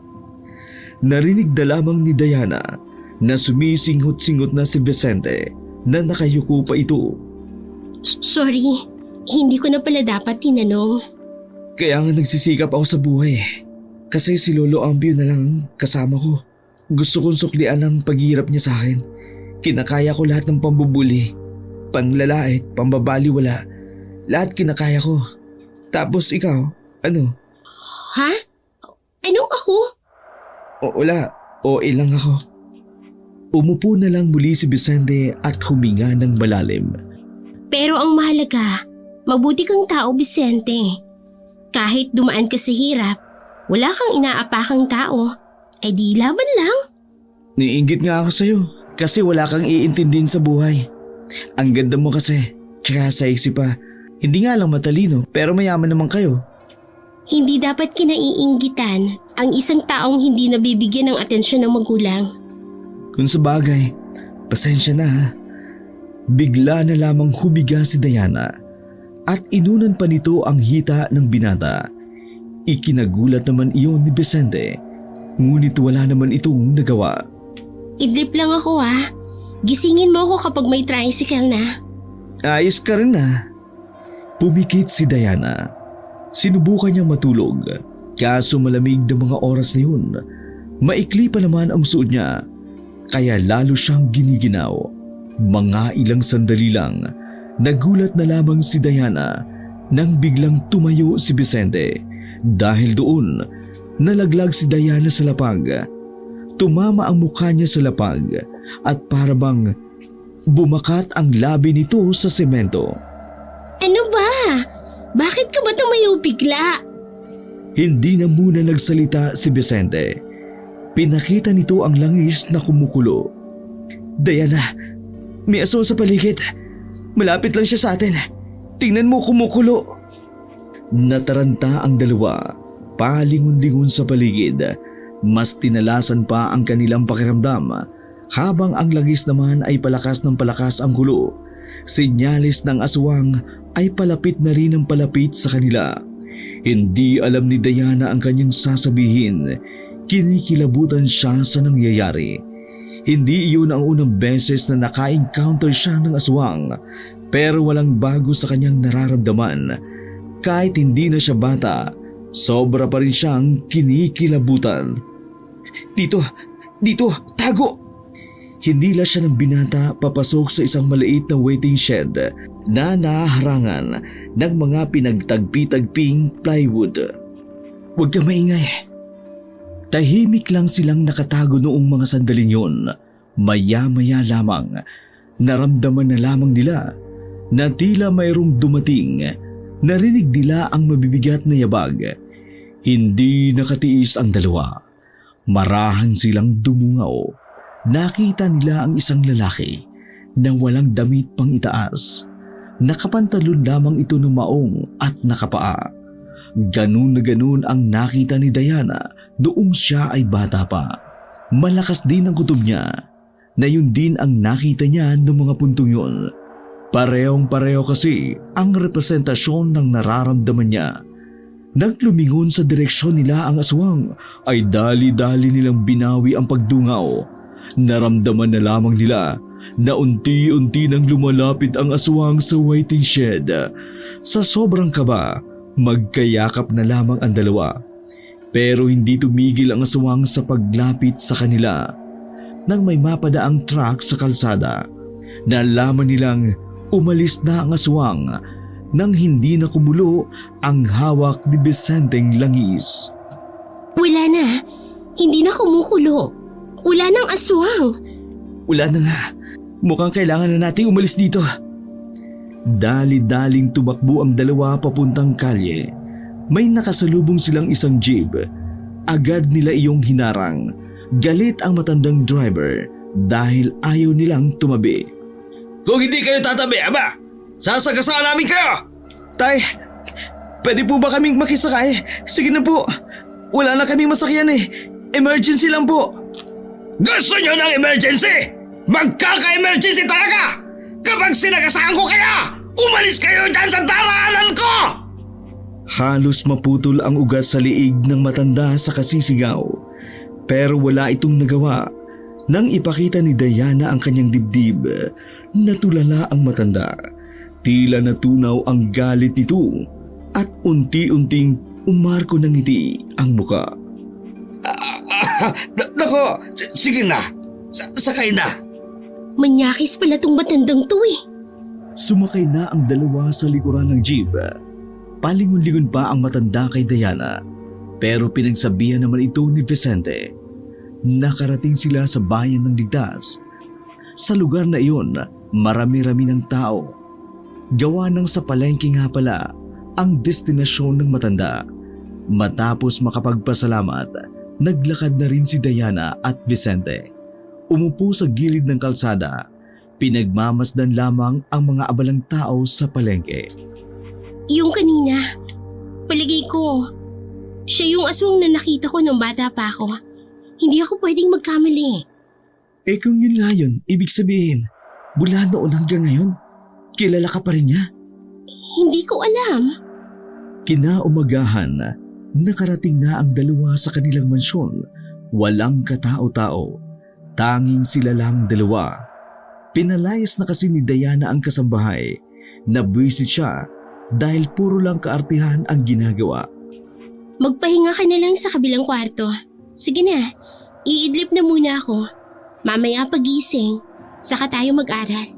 Narinig na lamang ni Diana na sumisinghot-singhot na si Vicente na nakayuko pa ito. Sorry, hindi ko na pala dapat tinanong. Kaya nga nagsisikap ako sa buhay. Kasi si Lolo Ambio na lang ang kasama ko. Gusto kong suklian ang paghihirap niya sa akin. Kinakaya ko lahat ng pambubuli, panglalait, pambabaliwala. Lahat kinakaya ko. Tapos ikaw, ano? Ha? Anong ako? Wala, lang ako. Umupo na lang muli si Vicente at huminga ng malalim. Pero ang mahalaga, mabuti kang tao, Vicente. Kahit dumaan ka sa hirap, wala kang inaapakang tao, ay di laban lang. Niinggit nga ako sa'yo kasi wala kang iintindihin sa buhay. Ang ganda mo kasi, tsaka sexy pa. Hindi nga lang matalino pero mayaman naman kayo. Hindi dapat kinaiinggitan ang isang taong hindi nabibigyan ng atensyon ng magulang. Kung sabagay, pasensya na ha. Bigla na lamang humiga si Diana at inunan pa nito ang hita ng binata. Ikinagulat naman iyon ni Vicente, ngunit wala naman itong nagawa. Idlip lang ako ha. Gisingin mo ako kapag may tricycle na. Ayos ka rin na. Pumikit si Diana. Sinubukan niyang matulog, kaso malamig na mga oras na yun. Maikli pa naman ang suot niya, kaya lalo siyang giniginaw. Mga ilang sandali lang, nagulat na lamang si Diana nang biglang tumayo si Vicente. Dahil doon, nalaglag si Diana sa lapag. Tumama ang mukha niya sa lapag at parabang bumakat ang labi nito sa semento. Ano ba? Bakit ka ba tumayo bigla? Hindi na muna nagsalita si Vicente. Pinakita nito ang langis na kumukulo. Diana, may aso sa paligid. Malapit lang siya sa atin. Tingnan mo kumukulo. Nataranta ang dalawa, palingon-lingon sa paligid. Mas tinalasan pa ang kanilang pakiramdam habang ang langis naman ay palakas ng palakas ang kulo. Sinyalis ng aswang ay palapit na rin ang palapit sa kanila. Hindi alam ni Diana ang kanyang sasabihin. Kinikilabutan siya sa nangyayari. Hindi iyon ang unang beses na naka-encounter siya ng aswang, pero walang bago sa kanyang nararamdaman. Kahit hindi na siya bata, sobra pa rin siyang kinikilabutan. Dito, tago! Hinila siya ng binata papasok sa isang maliit na waiting shed na naharangan ng mga pinagtagpi-tagping plywood. Huwag kang maingay. Tahimik lang silang nakatago noong mga sandaling yun. Maya-maya lamang, naramdaman na lamang nila na tila mayroong dumating. Narinig nila ang mabibigat na yabag. Hindi nakatiis ang dalawa. Marahan silang dumungaw. Nakita nila ang isang lalaki na walang damit pang itaas. Nakapantalon lamang ito ng maong at nakapaa. Ganun na ganun ang nakita ni Diana noong siya ay bata pa. Malakas din ang kutob niya na yun din ang nakita niya ng mga puntong yun. Parehong-pareho kasi ang representasyon ng nararamdaman niya. Nang lumingon sa direksyon nila ang aswang, ay dali-dali nilang binawi ang pagdungaw. Naramdaman na lamang nila na unti-unti nang lumalapit ang aswang sa waiting shed. Sa sobrang kaba, magkayakap na lamang ang dalawa. Pero hindi tumigil ang aswang sa paglapit sa kanila. nang may mapadaang truck sa kalsada. Nalaman nilang umalis na ang aswang nang hindi na kumulo ang hawak ni Vicenteng langis. Wala na. Hindi na kumukulo. Wala nang aswang. Wala na nga. Mukhang kailangan na nating umalis dito. Dali-daling tumakbo ang dalawa papuntang kalye. May nakasalubong silang isang jeep. Agad nila iyong hinarang. Galit ang matandang driver dahil ayaw nilang tumabi. Kung hindi kayo tatabi, aba, sasagasaan namin kayo! Tay, pwede po ba kaming makisakay? Sige na po. Wala na kaming masakyan eh. Emergency lang po. Gusto nyo ng emergency? Magkaka-emergency talaga! Kapag sinagasaan ko kaya, umalis kayo dyan sa daraanan ko! Halos maputol ang ugat sa liig ng matanda sa kasisigaw. Pero wala itong nagawa. Nang ipakita ni Diana ang kanyang dibdib, natulala ang matanda. Tila natunaw ang galit nito at unti-unting umarko ng ngiti ang muka. Nako, sige na. Sakay na. Manyakis pala tong matandang to eh. Sumakay na ang dalawa sa likuran ng jeep. Palingon-lingon pa ang matanda kay Diana. Pero pinagsabihan naman ito ni Vicente. Nakarating sila sa bayan ng ligtas. Sa lugar na iyon, marami-rami ng tao. Gawa ng sa palengke nga pala ang destinasyon ng matanda. Matapos makapagpasalamat, naglakad na rin si Diana at Vicente. Umupo sa gilid ng kalsada. Pinagmamasdan lamang ang mga abalang tao sa palengke. Yung kanina, paligay ko, siya yung aswang na nakita ko nung bata pa ako. Hindi ako pwedeng magkamali. Eh kung yun nga yun, ibig sabihin, mula noon hanggang ngayon, kilala ka pa rin niya? Hindi ko alam. Kinaumagahan, nakarating na ang dalawa sa kanilang mansyon. Walang katao-tao. Tanging sila lang dalawa. Pinalayas na kasi ni Diana ang kasambahay. Nabwisit siya dahil puro lang kaartihan ang ginagawa. Magpahinga ka na lang sa kabilang kwarto. Sige na, iidlip na muna ako. Mamaya pagising, saka tayo mag-aral.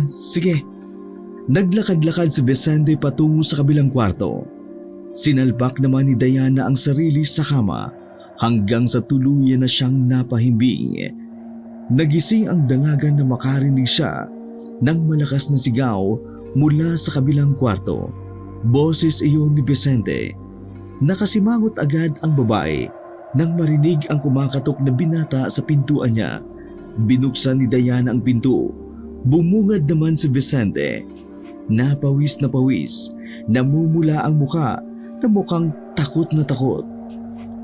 Sige. Naglakad-lakad si Vicente patungo sa kabilang kwarto. Sinalpak naman ni Diana ang sarili sa kama hanggang sa tuluyan na siyang napahimbing. Nagising ang dalaga na makarinig siya ng malakas na sigaw mula sa kabilang kwarto. Boses iyon ni Vicente. Nakasimangot agad ang babae nang marinig ang kumakatok na binata sa pintuan niya. Binuksan ni Diana ang pinto. Bumungad naman si Vicente. Napawis na pawis. Namumula ang muka na mukhang takot na takot.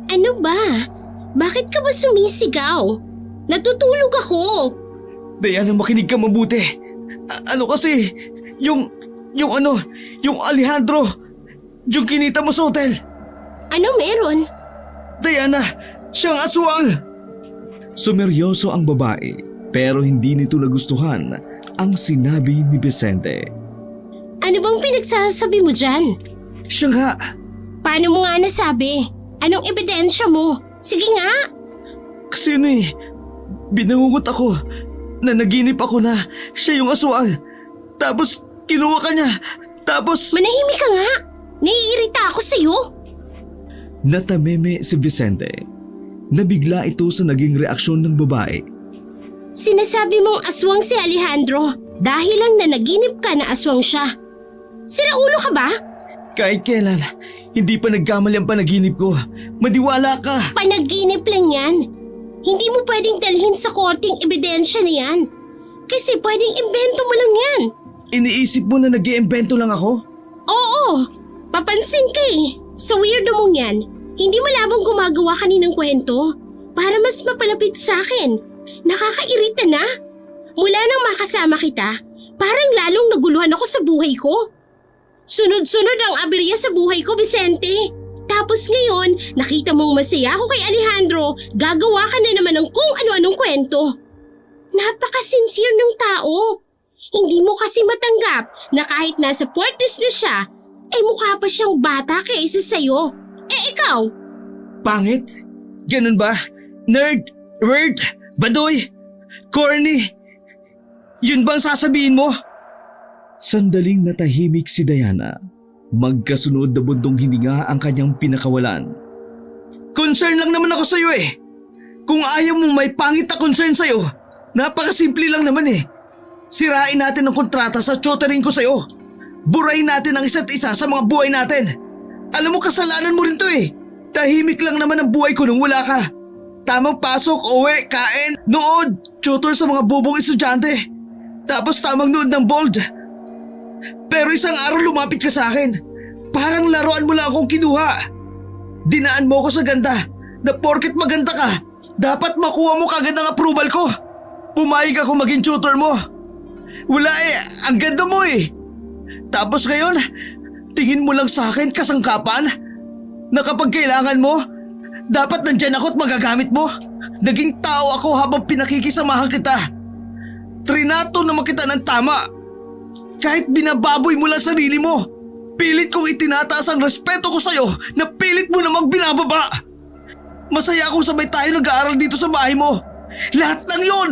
Ano ba? Bakit ka ba sumisigaw? Natutulog ako. Diana, makinig ka mabuti. Ano kasi? Yung Alejandro. Yung kinita mo sa hotel. Ano meron? Diana, siyang aswang! Sumeryoso ang babae pero hindi nito nagustuhan ang sinabi ni Vicente. Ano bang pinagsasabi mo dyan? Siya nga! Paano mo nga nasabi? Anong ebidensya mo? Sige nga! Kasi binangungot ako na naginip ako na siya yung aswang. Tapos kinuha ka niya. Tapos… Manahimik ka nga! Naiirita ako sa'yo! Natameme si Vicente. Nabigla ito sa naging reaksyon ng babae. Sinasabi mong aswang si Alejandro dahil lang na naginip ka na aswang siya. Siraulo ka ba? Kahit kailan, hindi pa nagkamali ang panaginip ko. Madiwala ka! Panaginip lang yan. Hindi mo pwedeng dalhin sa korting ebidensya na yan. Kasi pwedeng imbento mo lang yan. Iniisip mo na nag-iimbento lang ako? Oo, papansin ka eh. Sa weirdo mong yan, hindi malabong gumagawa ka ng kwento para mas mapalapit sa akin. Nakakairita na. Mula nang makasama kita, parang lalong naguluhan ako sa buhay ko. Sunod-sunod ang aberya sa buhay ko, Vicente. Tapos ngayon, nakita mong masaya ako kay Alejandro, gagawa ka na naman ng kung ano-anong kwento. Napaka-sincere ng tao. Hindi mo kasi matanggap na kahit nasa 40s na siya, mukha pa siyang bata kaysa sa'yo. Ikaw? Pangit? Ganun ba? Nerd? Word? Badoy! Corny! Yun bang sasabihin mo? Sandaling natahimik si Diana. Magkasunod na bundong hininga ang kanyang pinakawalan. Concern lang naman ako sa'yo eh. Kung ayaw mong may pangit na concern sa'yo, napakasimple lang naman eh. Sirain natin ang kontrata sa tutoring ko sa'yo. Burahin natin ang isa't isa sa mga buhay natin. Alam mo, kasalanan mo rin to eh. Tahimik lang naman ang buhay ko nung wala ka. Tamang pasok, uwi, kain, nood, tutor sa mga bubong estudyante. Tapos tamang nood ng bold. Pero isang araw lumapit ka sa akin. Parang laruan mo lang akong kinuha. Dinaan mo ako sa ganda na porket maganda ka, dapat makuha mo kagad ang approval ko. Pumayag ako maging tutor mo. Wala eh, ang ganda mo eh. Tapos ngayon, tingin mo lang sa akin kasangkapan na kapag kailangan mo, dapat nandyan ako at magagamit mo. Naging tao ako habang pinakikisamahan kita. Trinato naman kita ng tama. Kahit binababoy mo lang sarili mo, pilit kong itinataas ang respeto ko sa'yo na pilit mo namang binababa. Masaya akong sabay tayo nag-aaral dito sa bahay mo. Lahat ng yon,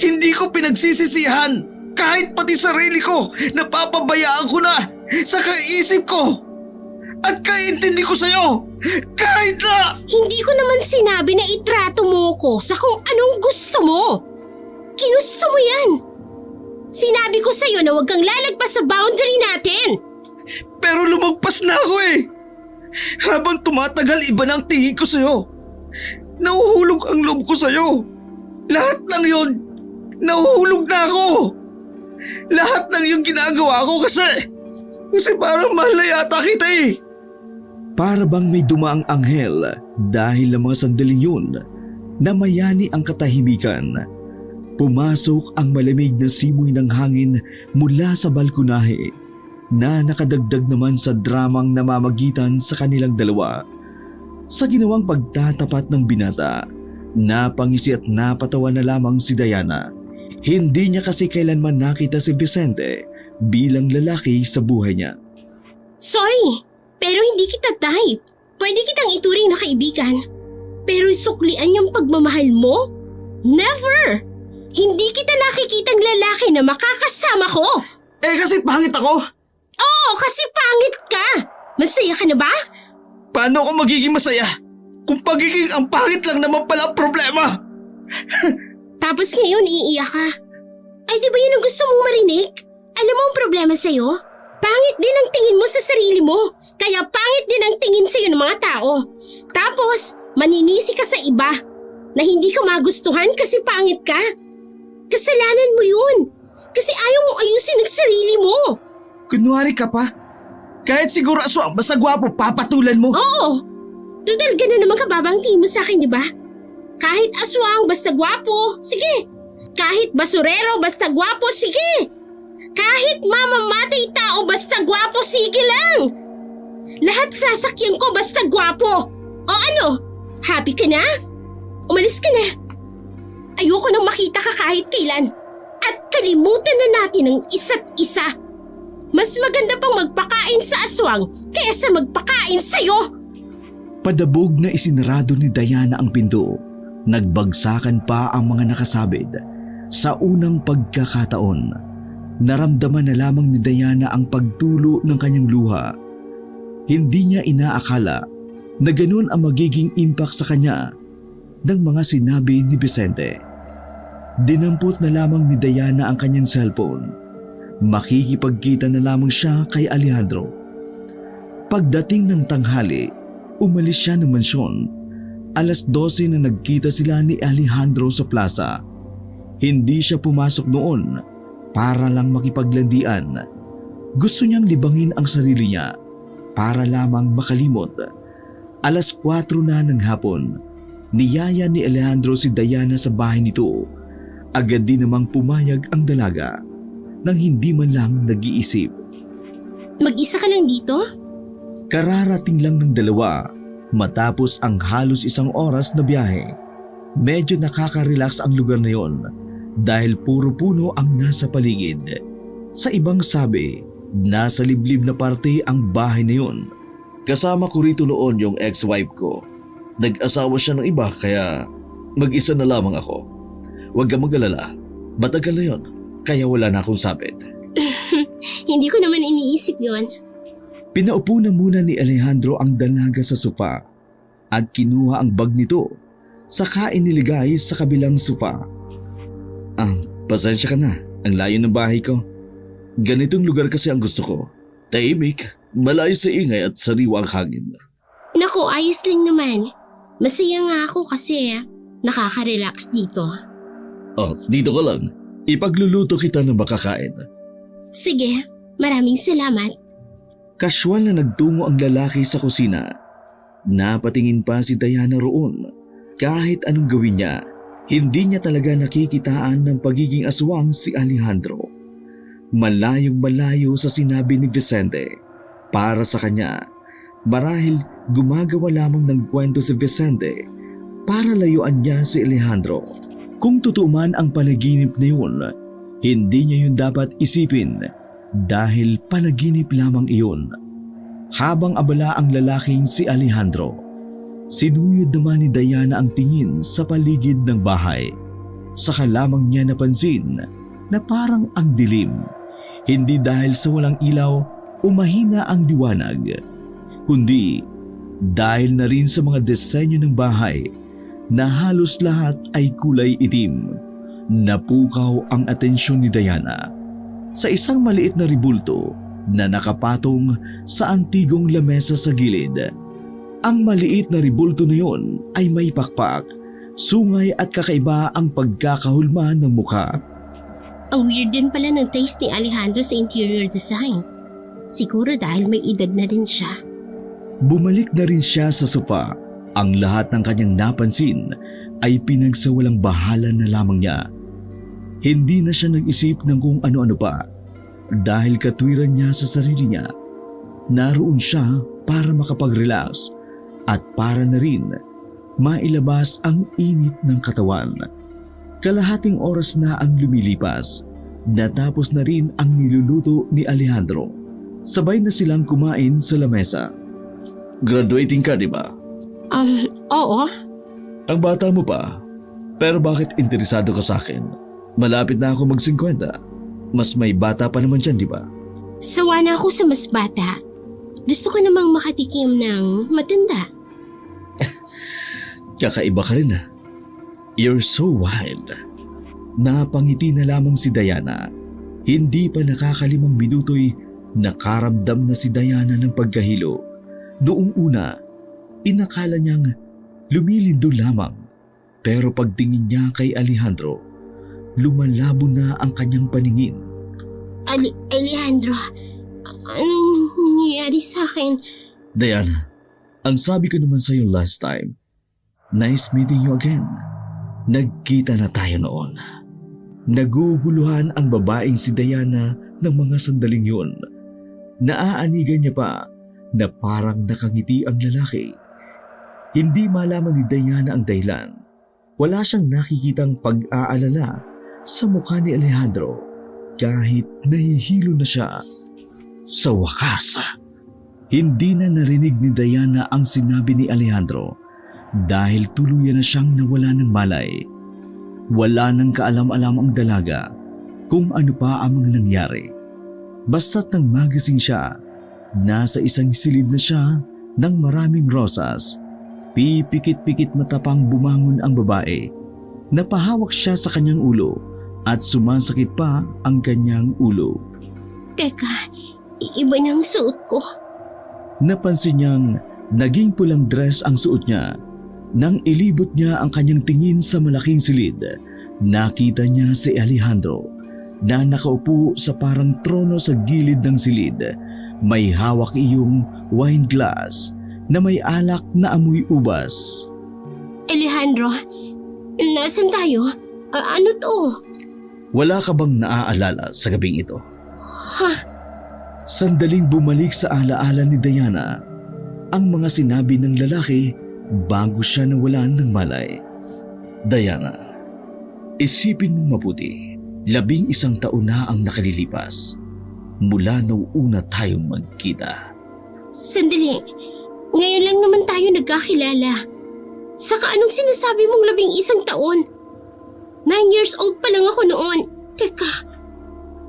hindi ko pinagsisisihan. Kahit pati sarili ko, napapabayaan ko na sa kaisip ko. At kaintindi ko sa'yo, kahit na… Hindi ko naman sinabi na itrato mo ko sa kung anong gusto mo. Ginusto mo yan. Sinabi ko sa'yo na huwag kang lalagpas sa boundary natin. Pero lumagpas na ako eh. Habang tumatagal, iba na ang tingin ko sa'yo. Nahuhulog ang loob ko sa'yo. Lahat ng yon, nahuhulog na ako. Lahat ng yung ginagawa ko kasi parang mahal na yata kita eh. Para bang may dumaang anghel dahil ang mga sandaling yun, namayani ang katahimikan. Pumasok ang malamig na simoy ng hangin mula sa balkonahe na nakadagdag naman sa dramang namamagitan sa kanilang dalawa. Sa ginawang pagtatapat ng binata, napangisi at napatawa na lamang si Diana. Hindi niya kasi kailanman nakita si Vicente bilang lalaki sa buhay niya. Sorry, pero hindi kita type. Pwede kitang ituring na kaibigan. Pero suklian yung pagmamahal mo? Never! Hindi kita nakikitang lalaki na makakasama ko. Eh kasi pangit ako. Oo, kasi pangit ka. Masaya ka na ba? Paano ako magiging masaya kung pagiging ang pangit lang naman pala ang problema? Tapos ngayon iiyak ka. Ay di ba yun ang gusto mong marinig? Alam mo ang problema sa'yo? Pangit din ang tingin mo sa sarili mo. Kaya pangit din ang tingin sa'yo ng mga tao. Tapos maninisi ka sa iba na hindi ka magustuhan kasi pangit ka. Kasalanan mo yun. Kasi ayaw mong ayusin ang sarili mo. Kunwari ka pa. Kahit siguro aswang basta gwapo, papatulan mo. Oo. Total gano'n naman kababang tingin mo sa akin, di ba? Kahit aswang basta gwapo, sige. Kahit basurero basta gwapo, sige. Kahit mamamatay tao basta gwapo, sige lang. Lahat sasakyan ko basta gwapo. O ano? Happy ka na? Umalis ka na. Ayoko nang makita ka kahit kailan. At kalimutan na natin ang isa't isa. Mas maganda pang magpakain sa aswang kaysa magpakain sa'yo. Padabog na isinarado ni Diana ang pinto. Nagbagsakan pa ang mga nakasabid. Sa unang pagkakataon, naramdaman na lamang ni Diana ang pagtulo ng kanyang luha. Hindi niya inaakala na ganun ang magiging impact sa kanya ng mga sinabi ni Vicente. Dinampot na lamang ni Diana ang kanyang cellphone. Makikipagkita na lamang siya kay Alejandro. Pagdating ng tanghali, umalis siya ng mansyon. 12:00 na nagkita sila ni Alejandro sa plaza. Hindi siya pumasok noon para lang makipaglandian. Gusto niyang libangin ang sarili niya para lamang makalimot. 4:00 na ng hapon, niyaya ni Alejandro si Diana sa bahay nito. Agad din namang pumayag ang dalaga nang hindi man lang nag-iisip. Mag-isa ka lang dito? Kararating lang ng dalawa matapos ang halos 1 oras na biyahe. Medyo nakaka-relax ang lugar na yon dahil puro puno ang nasa paligid. Sa ibang sabi, nasa liblib na parte ang bahay na yon. Kasama ko rito noon yung ex-wife ko. Nag-asawa siya ng iba kaya mag-isa na lamang ako. Huwag ka mag-alala. Matagal na yun, kaya wala na akong sabit. Hindi ko naman iniisip yon. Pinaupo na muna ni Alejandro ang dalaga sa sofa at kinuha ang bag nito saka iniligay sa kabilang sofa. Pasensya ka na, ang layo ng bahay ko. Ganitong lugar kasi ang gusto ko. Tahimik, malayo sa ingay at sariwa ang hangin. Naku, ayos lang naman. Masaya nga ako kasi nakaka-relax dito. Dito ka lang. Ipagluluto kita ng makakain. Sige, maraming salamat. Kasyual na nagtungo ang lalaki sa kusina. Napatingin pa si Diana roon. Kahit anong gawin niya, hindi niya talaga nakikitaan ng pagiging aswang si Alejandro. Malayong malayo sa sinabi ni Vicente. Para sa kanya, marahil gumagawa lamang ng kwento si Vicente para layuan niya si Alejandro. Kung totoo man ang panaginip na yun, hindi niya yun dapat isipin dahil panaginip lamang iyon. Habang abala ang lalaking si Alejandro, sinuyod naman ni Diana ang tingin sa paligid ng bahay. Saka lamang niya napansin na parang ang dilim. Hindi dahil sa walang ilaw o mahina ang liwanag, kundi dahil na rin sa mga disenyo ng bahay na halos lahat ay kulay itim. Napukaw ang atensyon ni Diana sa isang maliit na ribulto na nakapatong sa antigong lamesa sa gilid. Ang maliit na ribulto na yon ay may pakpak, sungay at kakaiba ang pagkakahulma ng mukha. Ang weird din pala ng taste ni Alejandro sa interior design. Siguro dahil may edad na din siya. Bumalik na rin siya sa sofa. Ang lahat ng kanyang napansin ay pinagsawalang bahala na lamang niya. Hindi na siya nag-isip ng kung ano-ano pa dahil katwiran niya sa sarili niya. Naroon siya para makapag-relax at para na rin mailabas ang init ng katawan. Kalahating oras na ang lumilipas. Natapos na rin ang niluluto ni Alejandro. Sabay na silang kumain sa lamesa. Graduating ka, di ba? Oo. Ang bata mo pa. Pero bakit interesado ka sa akin? Malapit na ako mag-50. Mas may bata pa naman dyan, di ba? Sawa na ako sa mas bata. Gusto ko namang makatikim ng matanda. Kakaiba ka rin ah. You're so wild. Napangiti na lamang si Diana. Hindi pa nakakalimang minuto'y nakaramdam na si Diana ng pagkahilo. Doong una, inakala niyang lumilindo lamang. Pero pagtingin niya kay Alejandro, lumalabo na ang kanyang paningin. Alejandro, anong nangyayari sa akin? Diana, ang sabi ko naman sa'yo last time, nice meeting you again. Nagkita na tayo noon. Naguguluhan ang babaeng si Diana ng mga sandaling yun. Naaanigan niya pa na parang nakangiti ang lalaki. Hindi malaman ni Diana ang dahilan. Wala siyang nakikitang pag-aalala sa mukha ni Alejandro kahit nahihilo na siya. Sa wakas, hindi na narinig ni Diana ang sinabi ni Alejandro dahil tuluyan na siyang nawala ng malay. Wala nang kaalam-alam ang dalaga kung ano pa ang mga nangyari. Basta't nang magising siya, nasa isang silid na siya ng maraming rosas. Pipikit-pikit matapang bumangon ang babae. Napahawak siya sa kanyang ulo at sumasakit pa ang kanyang ulo. Teka, iba na ang suot ko. Napansin niyang naging pulang dress ang suot niya. Nang ilibot niya ang kanyang tingin sa malaking silid, nakita niya si Alejandro na nakaupo sa parang trono sa gilid ng silid. May hawak iyong wine glass na may alak na amoy ubas. Alejandro, nasan tayo? Ano to? Wala ka bang naaalala sa gabing ito? Ha? Sandaling bumalik sa alaala ni Diana ang mga sinabi ng lalaki bago siya nawalan ng malay. Diana, isipin mong mabuti, 11 taon na ang nakalilipas mula nung una tayong magkita. Sandali, ngayon lang naman tayo nagkakilala. Saka anong sinasabi mong 11 taon? 9 years old pa lang ako noon. Teka,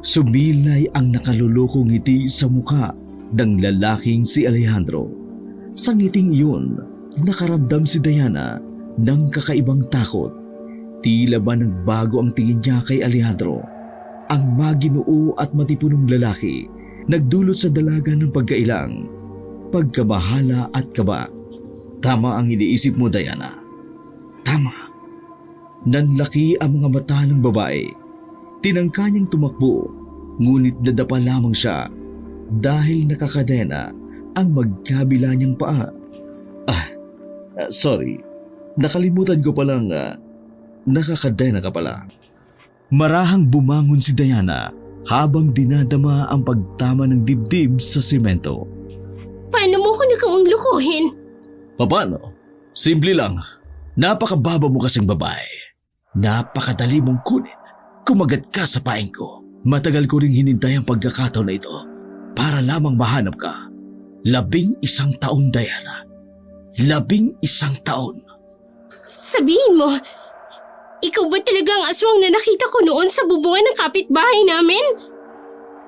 Sumilay ang nakalulukong ngiti sa mukha ng lalaking si Alejandro. Sa ngiting iyon, nakaramdam si Diana ng kakaibang takot. Tila ba nagbago ang tingin niya kay Alejandro. Ang maginoo at matipunong lalaki nagdulot sa dalaga ng pagkailang, pagkabahala at kaba. Tama ang iniisip mo, Diana. Tama. Nanlaki ang mga mata ng babae. Tinangka niyang tumakbo, ngunit nadapa lamang siya dahil nakakadena ang magkabila niyang paa. Sorry. Nakalimutan ko palang nakakadena ka pala. Marahang bumangon si Diana habang dinadama ang pagtama ng dibdib sa simento. paano mo ko nagawang lukuhin? Paano? Simple lang. Napakababa mo kasing babae. Napakadali mong kunin. Kumagat ka sa paing ko. Matagal ko ring hinintay ang pagkakataon na ito para lamang mahanap ka. 11 taon, Diana. 11 taon. Sabihin mo, ikaw ba talaga ang aswang na nakita ko noon sa bubungan ng kapitbahay namin?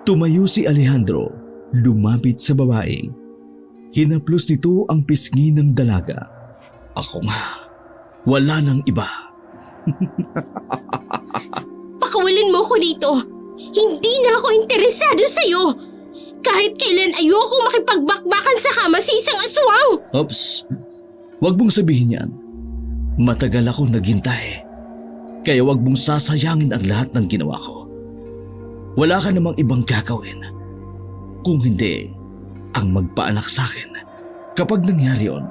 Tumayo si Alejandro, lumapit sa babae. Hinaplos nito ang pisngi ng dalaga. Ako nga, wala nang iba. Pakawalan mo ko dito. Hindi na ako interesado sa'yo. Kahit kailan ayoko makipagbakbakan sa kama sa isang aswang. Oops, wag mong sabihin yan. Matagal ako naghintay. Kaya wag mong sasayangin ang lahat ng ginawa ko. Wala ka namang ibang gagawin. Kung hindi, ang magpaanak sa akin. Kapag nangyari yon,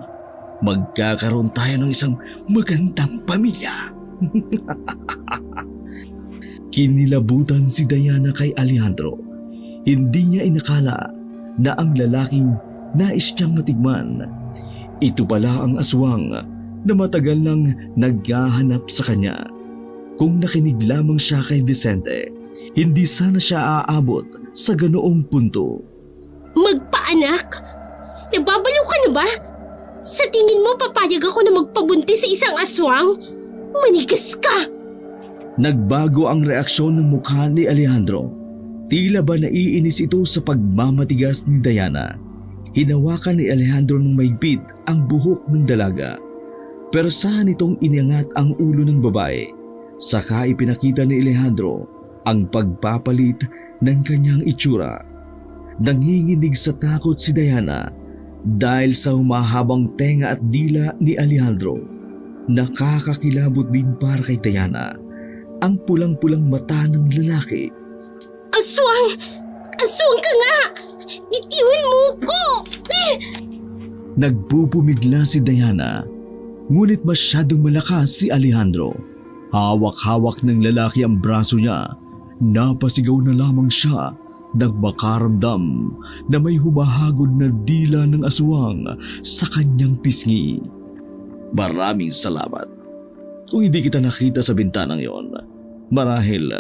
magkakaroon tayo ng isang magandang pamilya. Kinilabutan si Diana kay Alejandro. Hindi niya inakala na ang lalaking nais niyang matigman. Ito pala ang aswang na matagal nang naghahanap sa kanya. Kung nakinig lamang siya kay Vicente, hindi sana siya aabot sa ganoong punto. Magpaanak? Nababaliw ka na ba? Sa tingin mo papayag ako na magpabuntis sa isang aswang? Manigas ka! Nagbago ang reaksyon ng mukha ni Alejandro. Tila ba naiinis ito sa pagmamatigas ni Diana. Hinawakan ni Alejandro ng maigpit ang buhok ng dalaga. Pero saan itong iniangat ang ulo ng babae? Saka ipinakita ni Alejandro ang pagpapalit ng kanyang itsura. Nanginginig sa takot si Diana dahil sa humahabang tenga at dila ni Alejandro. Nakakakilabot din para kay Diana ang pulang-pulang mata ng lalaki. Aswang! Aswang ka nga! Itiwan mo ko! Nagpupumigla si Diana, ngunit masyadong malakas si Alejandro. Hawak-hawak ng lalaki ang braso niya. Napasigaw na lamang siya nang makaramdam na may humahagod na dila ng aswang sa kanyang pisngi. Maraming salamat. Kung hindi kita nakita sa bintanang yon, marahil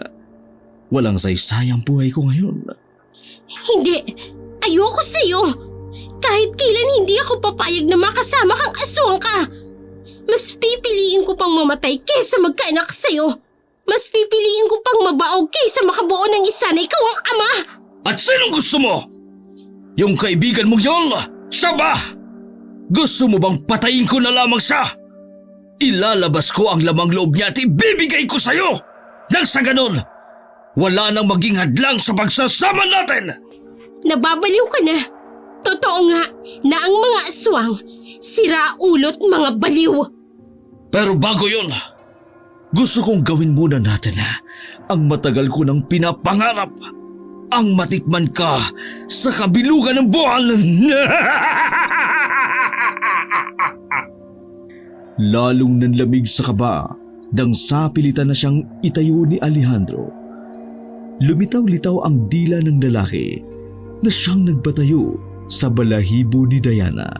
walang saysayang buhay ko ngayon. Hindi! Ayoko sa'yo! Kahit kailan hindi ako papayag na makasama kang aswang ka! Mas pipiliin ko pang mamatay kaysa magkaanak sa'yo! Mas pipiliin ko pang mabaog kaysa makabuo ng isa na ikaw ang ama! At sinong gusto mo? Yung kaibigan mo yon? Siya ba? Gusto mo bang patayin ko na lamang siya? Ilalabas ko ang lamang loob niya at ibibigay ko sa'yo! Nang sa ganun, wala nang maging hadlang sa pagsasama natin! Nababaliw ka na! Totoo nga na ang mga aswang, sira-ulot mga baliw! Pero bago yun, gusto kong gawin muna natin ang matagal ko nang pinapangarap. Ang matikman ka sa kabilugan ng buwan. Lalong nanlamig sa kaba nang sapilitan na siyang itayo ni Alejandro. Lumitaw-litaw ang dila ng lalaki na siyang nagpatayo sa balahibo ni Diana.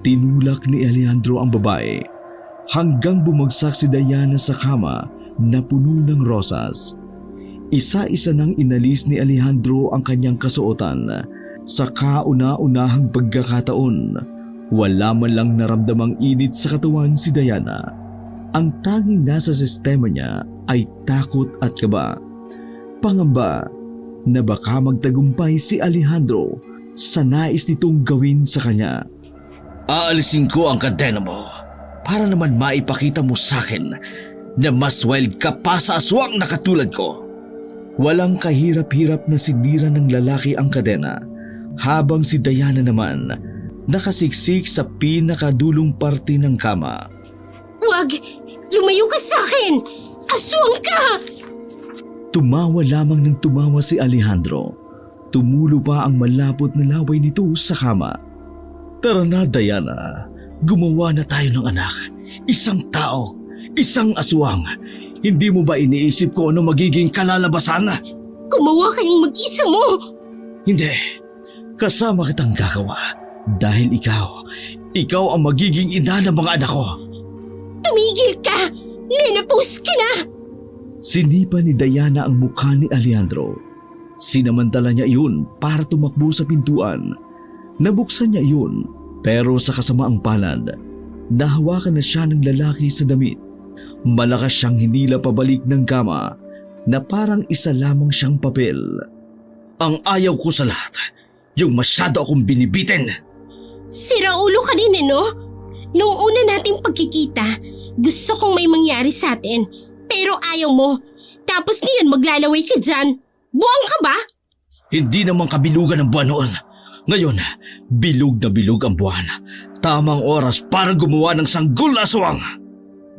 Tinulak ni Alejandro ang babae hanggang bumagsak si Diana sa kama na puno ng rosas. Isa-isa nang inalis ni Alejandro ang kanyang kasuotan. Sa kauna-unahang pagkakataon, wala man lang naramdamang init sa katawan si Diana. Ang tanging nasa sistema niya ay takot at kaba. Pangamba na baka magtagumpay si Alejandro sa nais nitong gawin sa kanya. Aalisin ko ang kadena mo para naman maipakita mo sa akin na mas wild ka pa sa aswang na katulad ko. Walang kahirap-hirap na sinira ng lalaki ang kadena habang si Diana naman nakasiksik sa pinakadulong parte ng kama. Wag! Lumayo ka sa akin! Aswang ka! Tumawa lamang ng tumawa si Alejandro. Tumulo pa ang malapot na laway nito sa kama. Tara na, Diana. Gumawa na tayo ng anak. Isang tao, isang aswang. Hindi mo ba iniisip ko ano magiging kalalabasan? Gumawa kayong mag-isa mo! Hindi. Kasama kitang gagawa. Dahil ikaw ang magiging ina ng mga anak ko. Tumigil ka! Menopause ka na! Sinipa ni Diana ang mukha ni Alejandro. Sinamantala niya iyon para tumakbo sa pintuan. Nabuksan niya iyon pero sa kasamaang palad, nahawakan na siya ng lalaki sa damit. Malakas siyang hinila pabalik ng kama na parang isa lamang siyang papel. Ang ayaw ko sa lahat, yung masyado akong binibitin. Sira ulo ka din no? Nung una nating pagkikita, gusto kong may mangyari sa atin. Pero ayaw mo. Tapos ngayon maglalaway ka dyan. Buwang ka ba? Hindi naman kabilugan ng buwan noon. Ngayon, bilog na bilog ang buwan. Tamang oras para gumawa ng sanggol na aswang.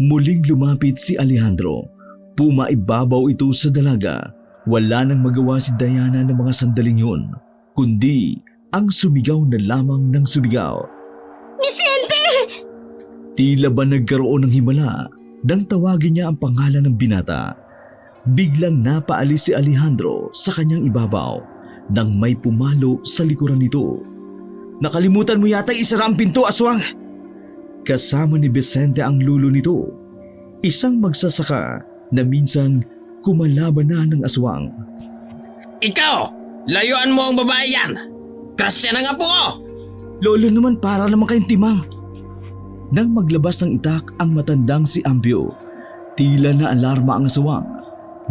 Muling lumapit si Alejandro. Pumaibabaw ito sa dalaga. Wala nang magawa si Diana ng mga sandaling yun, kundi ang sumigaw na lamang ng sumigaw. Vicente! Tila ba nagkaroon ng himala nang tawagin niya ang pangalan ng binata. Biglang napaalis si Alejandro sa kanyang ibabaw nang may pumalo sa likuran nito. Nakalimutan mo yata isara ang pinto, aswang! Kasama ni Vicente ang lulo nito, isang magsasaka na minsan kumalaban na ng aswang. Ikaw! Layuan mo ang babae yan! Krasya na nga po ko! Lolo naman, para naman kayong timang. Nang maglabas ng itak ang matandang si Ambio, tila na alarma ang aswang.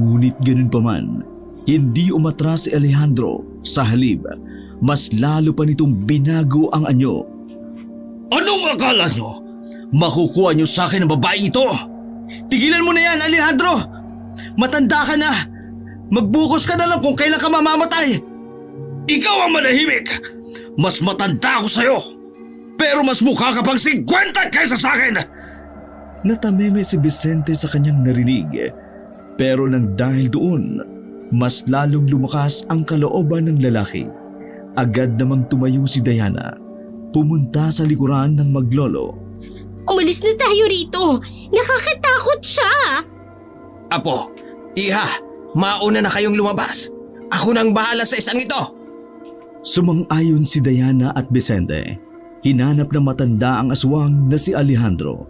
Ngunit ganun pa man, hindi umatras si Alejandro. Sa halip, mas lalo pa nitong binago ang anyo. Anong akala nyo? Makukuha nyo sa akin ang babaeng ito? Tigilan mo na yan, Alejandro! Matanda ka na! Magbukos ka na lang kung kailan ka mamamatay! Ikaw ang manahimik! Mas matanda ako sa'yo! Pero mas mukha ka pang 50 kaysa sa akin! Natameme si Vicente sa kanyang narinig. Pero nang dahil doon, mas lalong lumakas ang kalooban ng lalaki. Agad namang tumayo si Diana. Pumunta sa likuran ng maglolo. Umalis na tayo rito. Nakakatakot siya. Apo, iha, mauna na kayong lumabas. Ako nang bahala sa isang ito. Sumang-ayon si Diana at Vicente. Hinanap na matanda ang aswang na si Alejandro.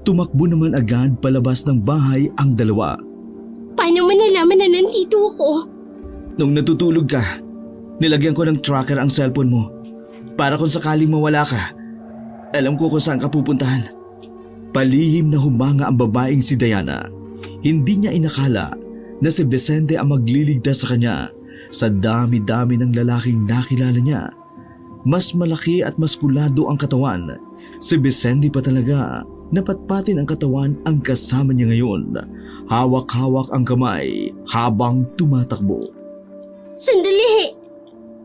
Tumakbo naman agad palabas ng bahay ang dalawa. Paano mo nalaman na nandito ako? Nung natutulog ka, nilagyan ko ng tracker ang cellphone mo para kung sakaling mawala ka, alam ko kung saan ka pupuntahan. Palihim na humanga ang babaeng si Diana. Hindi niya inakala na si Vicente ang magliligtas sa kanya sa dami-dami ng lalaking nakilala niya. Mas malaki at maskulado ang katawan. Si Vicente pa talaga, napatpatin ang katawan ang kasama niya ngayon. Hawak-hawak ang kamay habang tumatakbo. Sandali!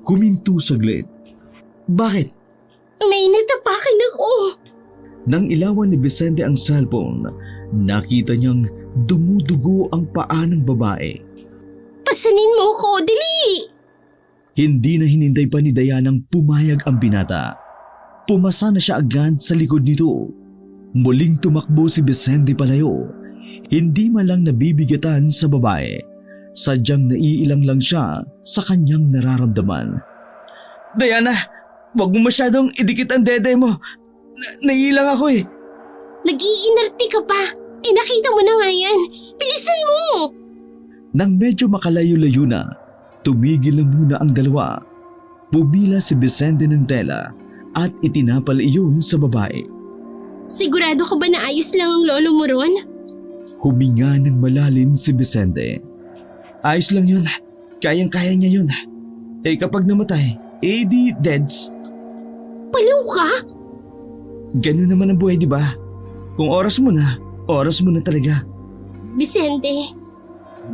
Huminto saglit. Bakit? May natapakan ako. Nang ilawan ni Vicente ang cellphone, nakita niyang dumudugo ang paa ng babae. Pasanin mo ko, dali! Hindi na hinintay pa ni Dianang pumayag ang binata. Pumasa na siya agad sa likod nito. Muling tumakbo si Vicente palayo. Hindi man lang nabibigatan sa babae. Sadyang naiilang lang siya sa kanyang nararamdaman. Diana, wag mo masyadong idikit ang dede mo. Naiilang ako eh. Nag-iinarti ka pa. Nakita mo na nga yan. Bilisan mo! Nang medyo makalayo-layo na, tumigil na muna ang dalawa. Pumila si Vicente ng tela at itinapal iyon sa babae. Sigurado ka ba na ayos lang ang lolo mo ron? Huminga ng malalim si Vicente. Ayos lang yun. Kayang-kaya niya yun. Eh kapag namatay, di deads. Paliw ka? Ganun naman ang buhay, di ba? Kung oras mo na talaga. Vicente,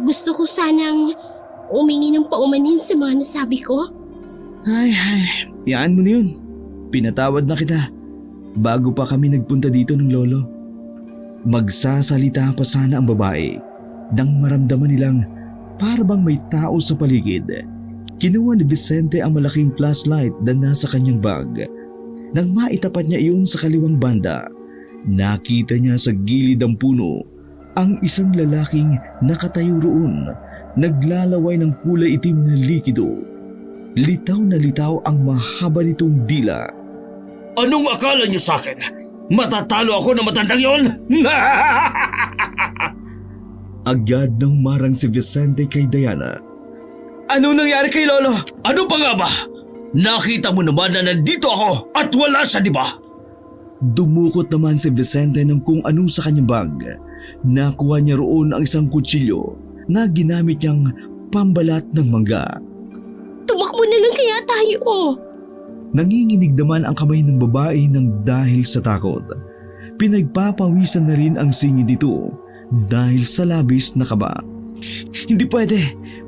gusto ko sanang umingi ng paumanhin sa mga nasabi ko. Ay, yaan mo na yun. Pinatawad na kita bago pa kami nagpunta dito ng lolo. Magsasalita pa sana ang babae nang maramdaman nilang para bang may tao sa paligid. Kinuha ni Vicente ang malaking flashlight na nasa kanyang bag. Nang maitapat niya iyon sa kaliwang banda, nakita niya sa gilid ng puno ang isang lalaking nakatayo roon, naglalaway ng kulay itim na likido. Litaw na litaw ang mahaba nitong dila. Anong akala niyo sa akin? Matatalo ako ng matandang yon? Agad nang marang si Vicente kay Diana. Anong nangyari kay Lolo? Ano pa nga ba? Nakita mo naman na nandito ako at wala siya, di ba? Dumukot naman si Vicente ng kung ano sa kanyang bag. Nakuha niya roon ang isang kutsilyo na ginamit niyang pambalat ng mangga. Tumakbo na lang kaya tayo. Nanginginig naman ang kamay ng babae ng dahil sa takot. Pinagpapawisan na rin ang singid nito dahil sa labis na kaba. Hindi pwede.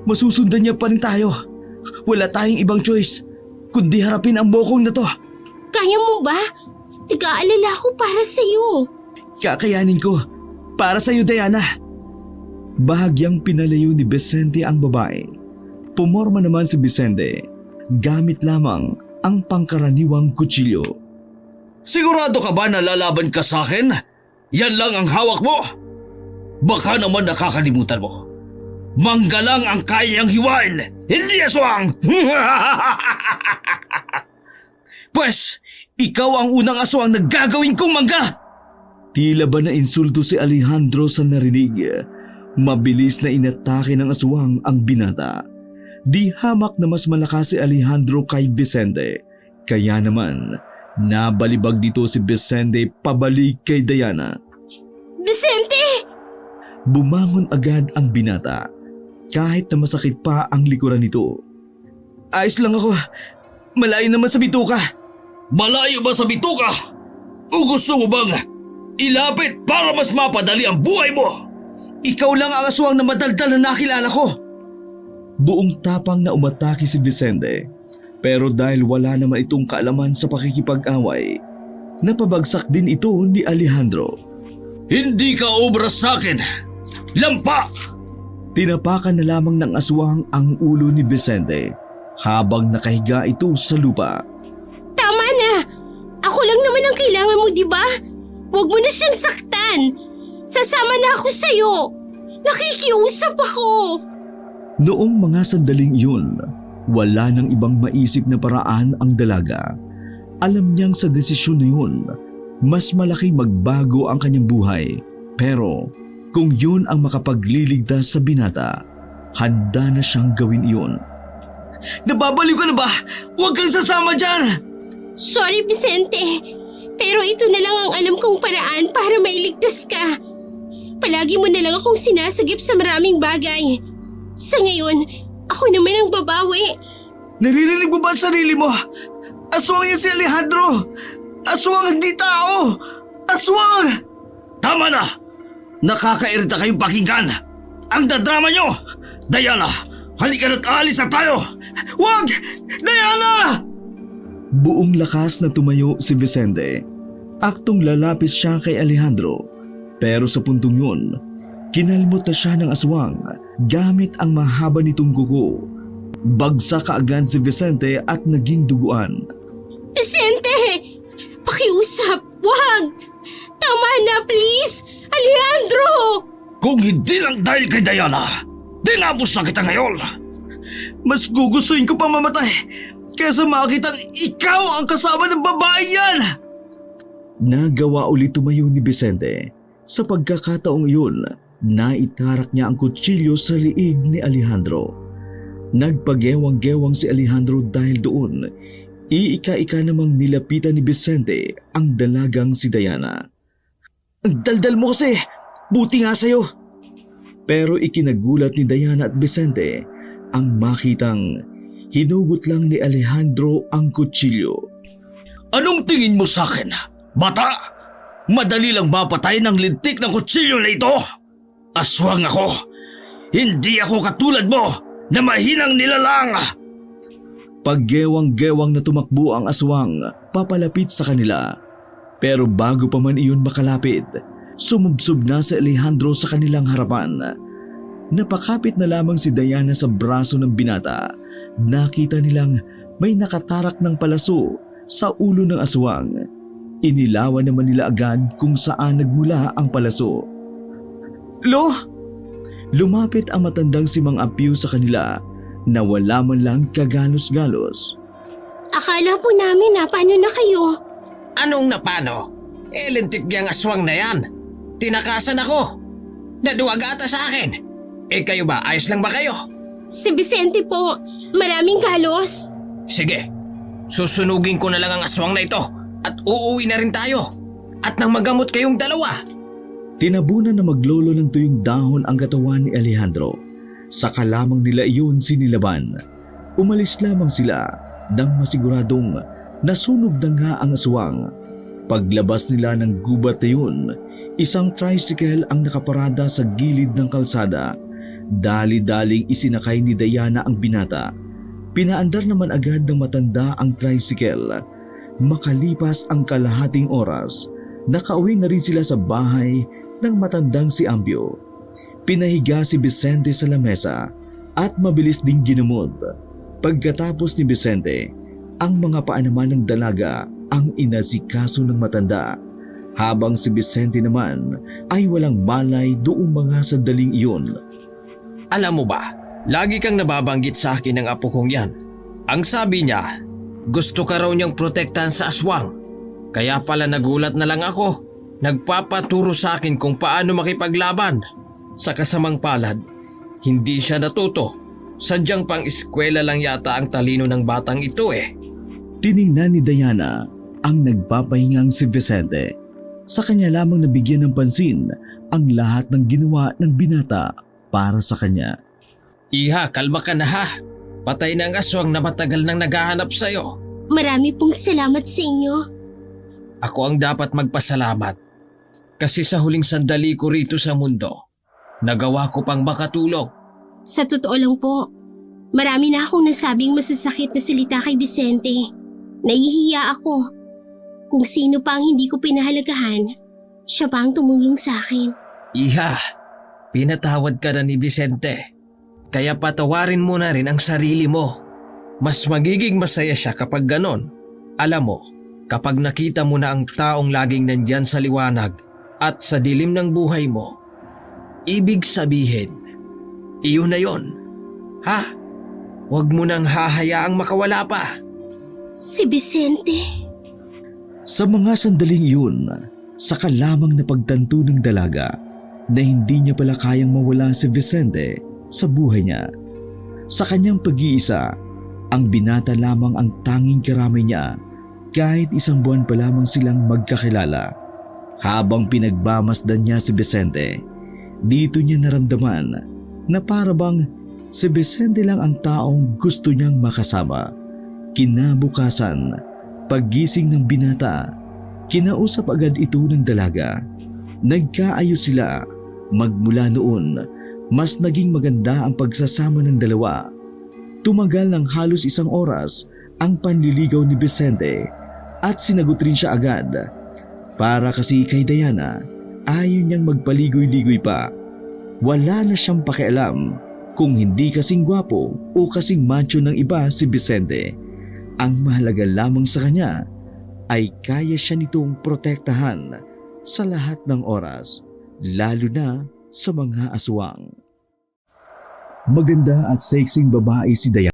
Masusundan niya pa rin tayo. Wala tayong ibang choice kundi harapin ang bokong na to. Kaya mo ba? Tig-aalala ko para sa'yo. Kakayanin ko. Para sa'yo, Diana. Bahagyang pinalayo ni Vicente ang babae. Pumorma naman si Vicente. Gamit lamang ang pangkaraniwang kutsilyo. Sigurado ka ba na lalaban ka sa akin? Yan lang ang hawak mo? Baka naman nakakalimutan mo. Mangga lang ang kayang hiwain, hindi aswang! Pwes, ikaw ang unang aswang na gagawin kong mangga! Tila ba na insulto si Alejandro sa narinig? Mabilis na inatake ng aswang ang binata. Di hamak na mas malakas si Alejandro kay Vicente. Kaya naman, nabalibag dito si Vicente pabalik kay Diana. Vicente! Bumangon agad ang binata. Kahit na masakit pa ang likuran nito. Ayos lang ako. Malayo naman sa bituka. Malayo ba sa bituka? O gusto mo bang ilapit para mas mapadali ang buhay mo? Ikaw lang ang aswang na madaldal na nakilala ko. Buong tapang na umatake si Vicente. Pero dahil wala naman itong kaalaman sa pakikipag-away, napabagsak din ito ni Alejandro. Hindi ka obra sa akin! Lampa! Tinapakan na lamang ng aswang ang ulo ni Vicente habang nakahiga ito sa lupa. Tama na! Ako lang naman ang kailangan mo, di ba? Huwag mo na siyang saktan! Sasama na ako sa'yo! Nakikiusap ako! Noong mga sandaling iyon, wala nang ibang maisip na paraan ang dalaga. Alam niyang sa desisyon na yun, mas malaki magbago ang kanyang buhay. Pero kung yun ang makapagliligtas sa binata, handa na siyang gawin iyon. Nababaliw ka na ba? Huwag kang sasama dyan! Sorry, Vicente. Pero ito na lang ang alam kong paraan para mailigtas ka. Palagi mo na lang akong sinasagip sa maraming bagay. Sa ngayon, ako naman ang babawi. Naririnig mo ba ang sarili mo? Aswang yan si Alejandro! Aswang hindi tao! Aswang! Tama na! Nakakairita kayong pakinggan! Ang dadrama nyo! Diana, halika na't alis na tayo! Huwag! Diana! Buong lakas na tumayo si Vicente. Aktong lalapit siya kay Alejandro. Pero sa puntong yun, kinalmot na siya ng aswang gamit ang mahaba nitong kuko. Bagsak kaagad si Vicente at naging duguan. Vicente! Pakiusap! Wag! Tama na, please! Alejandro! Kung hindi lang dahil kay Diana, dinapos na kita ngayon! Mas gugustuhin ko pa mamatay kaysa makitang ikaw ang kasama ng babae yan! Nagawa ulit tumayo ni Vicente. Sa pagkakataong iyon, naitarak niya ang kutsilyo sa liig ni Alejandro. Nagpagewang-gewang si Alejandro dahil doon. Iika-ika namang nilapitan ni Vicente ang dalagang si Diana. Ang daldal mo kasi! Buti nga sa'yo. Pero ikinagulat ni Diana at Vicente ang makitang hinugot lang ni Alejandro ang kutsilyo. Anong tingin mo sa akin? Bata, madali lang mapatay ng lintik ng kutsilyo na ito. Aswang ako. Hindi ako katulad mo na mahinang nilalang. Paggewang-gewang na tumakbo ang aswang papalapit sa kanila. Pero bago pa man iyon makalapit, sumubsob na si Alejandro sa kanilang harapan. Napakapit na lamang si Diana sa braso ng binata. Nakita nilang may nakatarak ng palaso sa ulo ng aswang. Inilawan naman nila agad kung saan nagmula ang palaso. Lo, Lumapit ang matandang si Mang Apio sa kanila na wala man lang kagalos-galos. Akala po namin na paano na kayo? Anong napano? Lintik niyang aswang na yan. Tinakasan ako. Naduwag ata sa akin. Kayo ba? Ayos lang ba kayo? Si Vicente po, maraming galos. Sige, susunugin ko na lang ang aswang na ito at uuwi na rin tayo. At nang magamot kayong dalawa. Tinabunan na maglolo ng tuyong dahon ang katawan ni Alejandro. Saka lamang nila iyon sinilaban. Umalis lamang sila nang masiguradong nasunog na nga ang aswang. Paglabas nila ng gubat na yun, isang tricycle ang nakaparada sa gilid ng kalsada. Dali-daling isinakay ni Diana ang binata. Pinaandar naman agad ng matanda ang tricycle. Makalipas ang kalahating oras, nakauwi na rin sila sa bahay ng matandang si Ambio. Pinahiga si Vicente sa lamesa at mabilis ding ginumod. Pagkatapos ni Vicente, ang mga paa naman ng dalaga ang inasikaso ng matanda. Habang si Vicente naman ay walang malay doong mga sandaling iyon. Alam mo ba, lagi kang nababanggit sa akin ng apo kong yan. Ang sabi niya, gusto ka raw niyang protektahan sa aswang. Kaya pala nagulat na lang ako. Nagpapaturo sa akin kung paano makipaglaban. Sa kasamang palad, hindi siya natuto. Sadyang pang-eskwela lang yata ang talino ng batang ito eh. Tiningnan ni Diana ang nagpapahingang si Vicente. Sa kanya lamang nabigyan ng pansin ang lahat ng ginawa ng binata para sa kanya. Iha, kalma ka na ha. Patay na ang aswang na matagal nang naghahanap sa'yo. Marami pong salamat sa inyo. Ako ang dapat magpasalamat. Kasi sa huling sandali ko rito sa mundo, nagawa ko pang makatulong. Sa totoo lang po, marami na akong nasabing masasakit na salita kay Vicente. Nahihiya ako. Kung sino pa ang hindi ko pinahalagahan, siya pa ang tumulong sa akin. Iha, pinatawad ka na ni Vicente. Kaya patawarin mo na rin ang sarili mo. Mas magiging masaya siya kapag ganon. Alam mo, kapag nakita mo na ang taong laging nandyan sa liwanag at sa dilim ng buhay mo, ibig sabihin, iyon na yon. Ha? Huwag mo nang hahayaang makawala pa. Si Vicente. Sa mga sandaling iyon, saka lamang napagtanto ng dalaga na hindi niya pala kayang mawala si Vicente sa buhay niya. Sa kanyang pag-iisa, ang binata lamang ang tanging karamay niya kahit isang buwan pa lamang silang magkakilala. Habang pinagbamasdan niya si Vicente, dito niya naramdaman na parabang si Vicente lang ang taong gusto niyang makasama. Kinabukasan, paggising ng binata, kinausap agad ito ng dalaga. Nagkaayos sila. Magmula noon, mas naging maganda ang pagsasama ng dalawa. Tumagal ng halos 1 oras ang panliligaw ni Vicente at sinagot rin siya agad. Para kasi kay Diana, ayaw niyang magpaligoy-ligoy pa. Wala na siyang pakialam kung hindi kasing gwapo o kasing macho ng iba si Vicente. Ang mahalaga lamang sa kanya ay kaya siya nitong protektahan sa lahat ng oras, lalo na sa mga aswang. Maganda at sexing babae si Diana.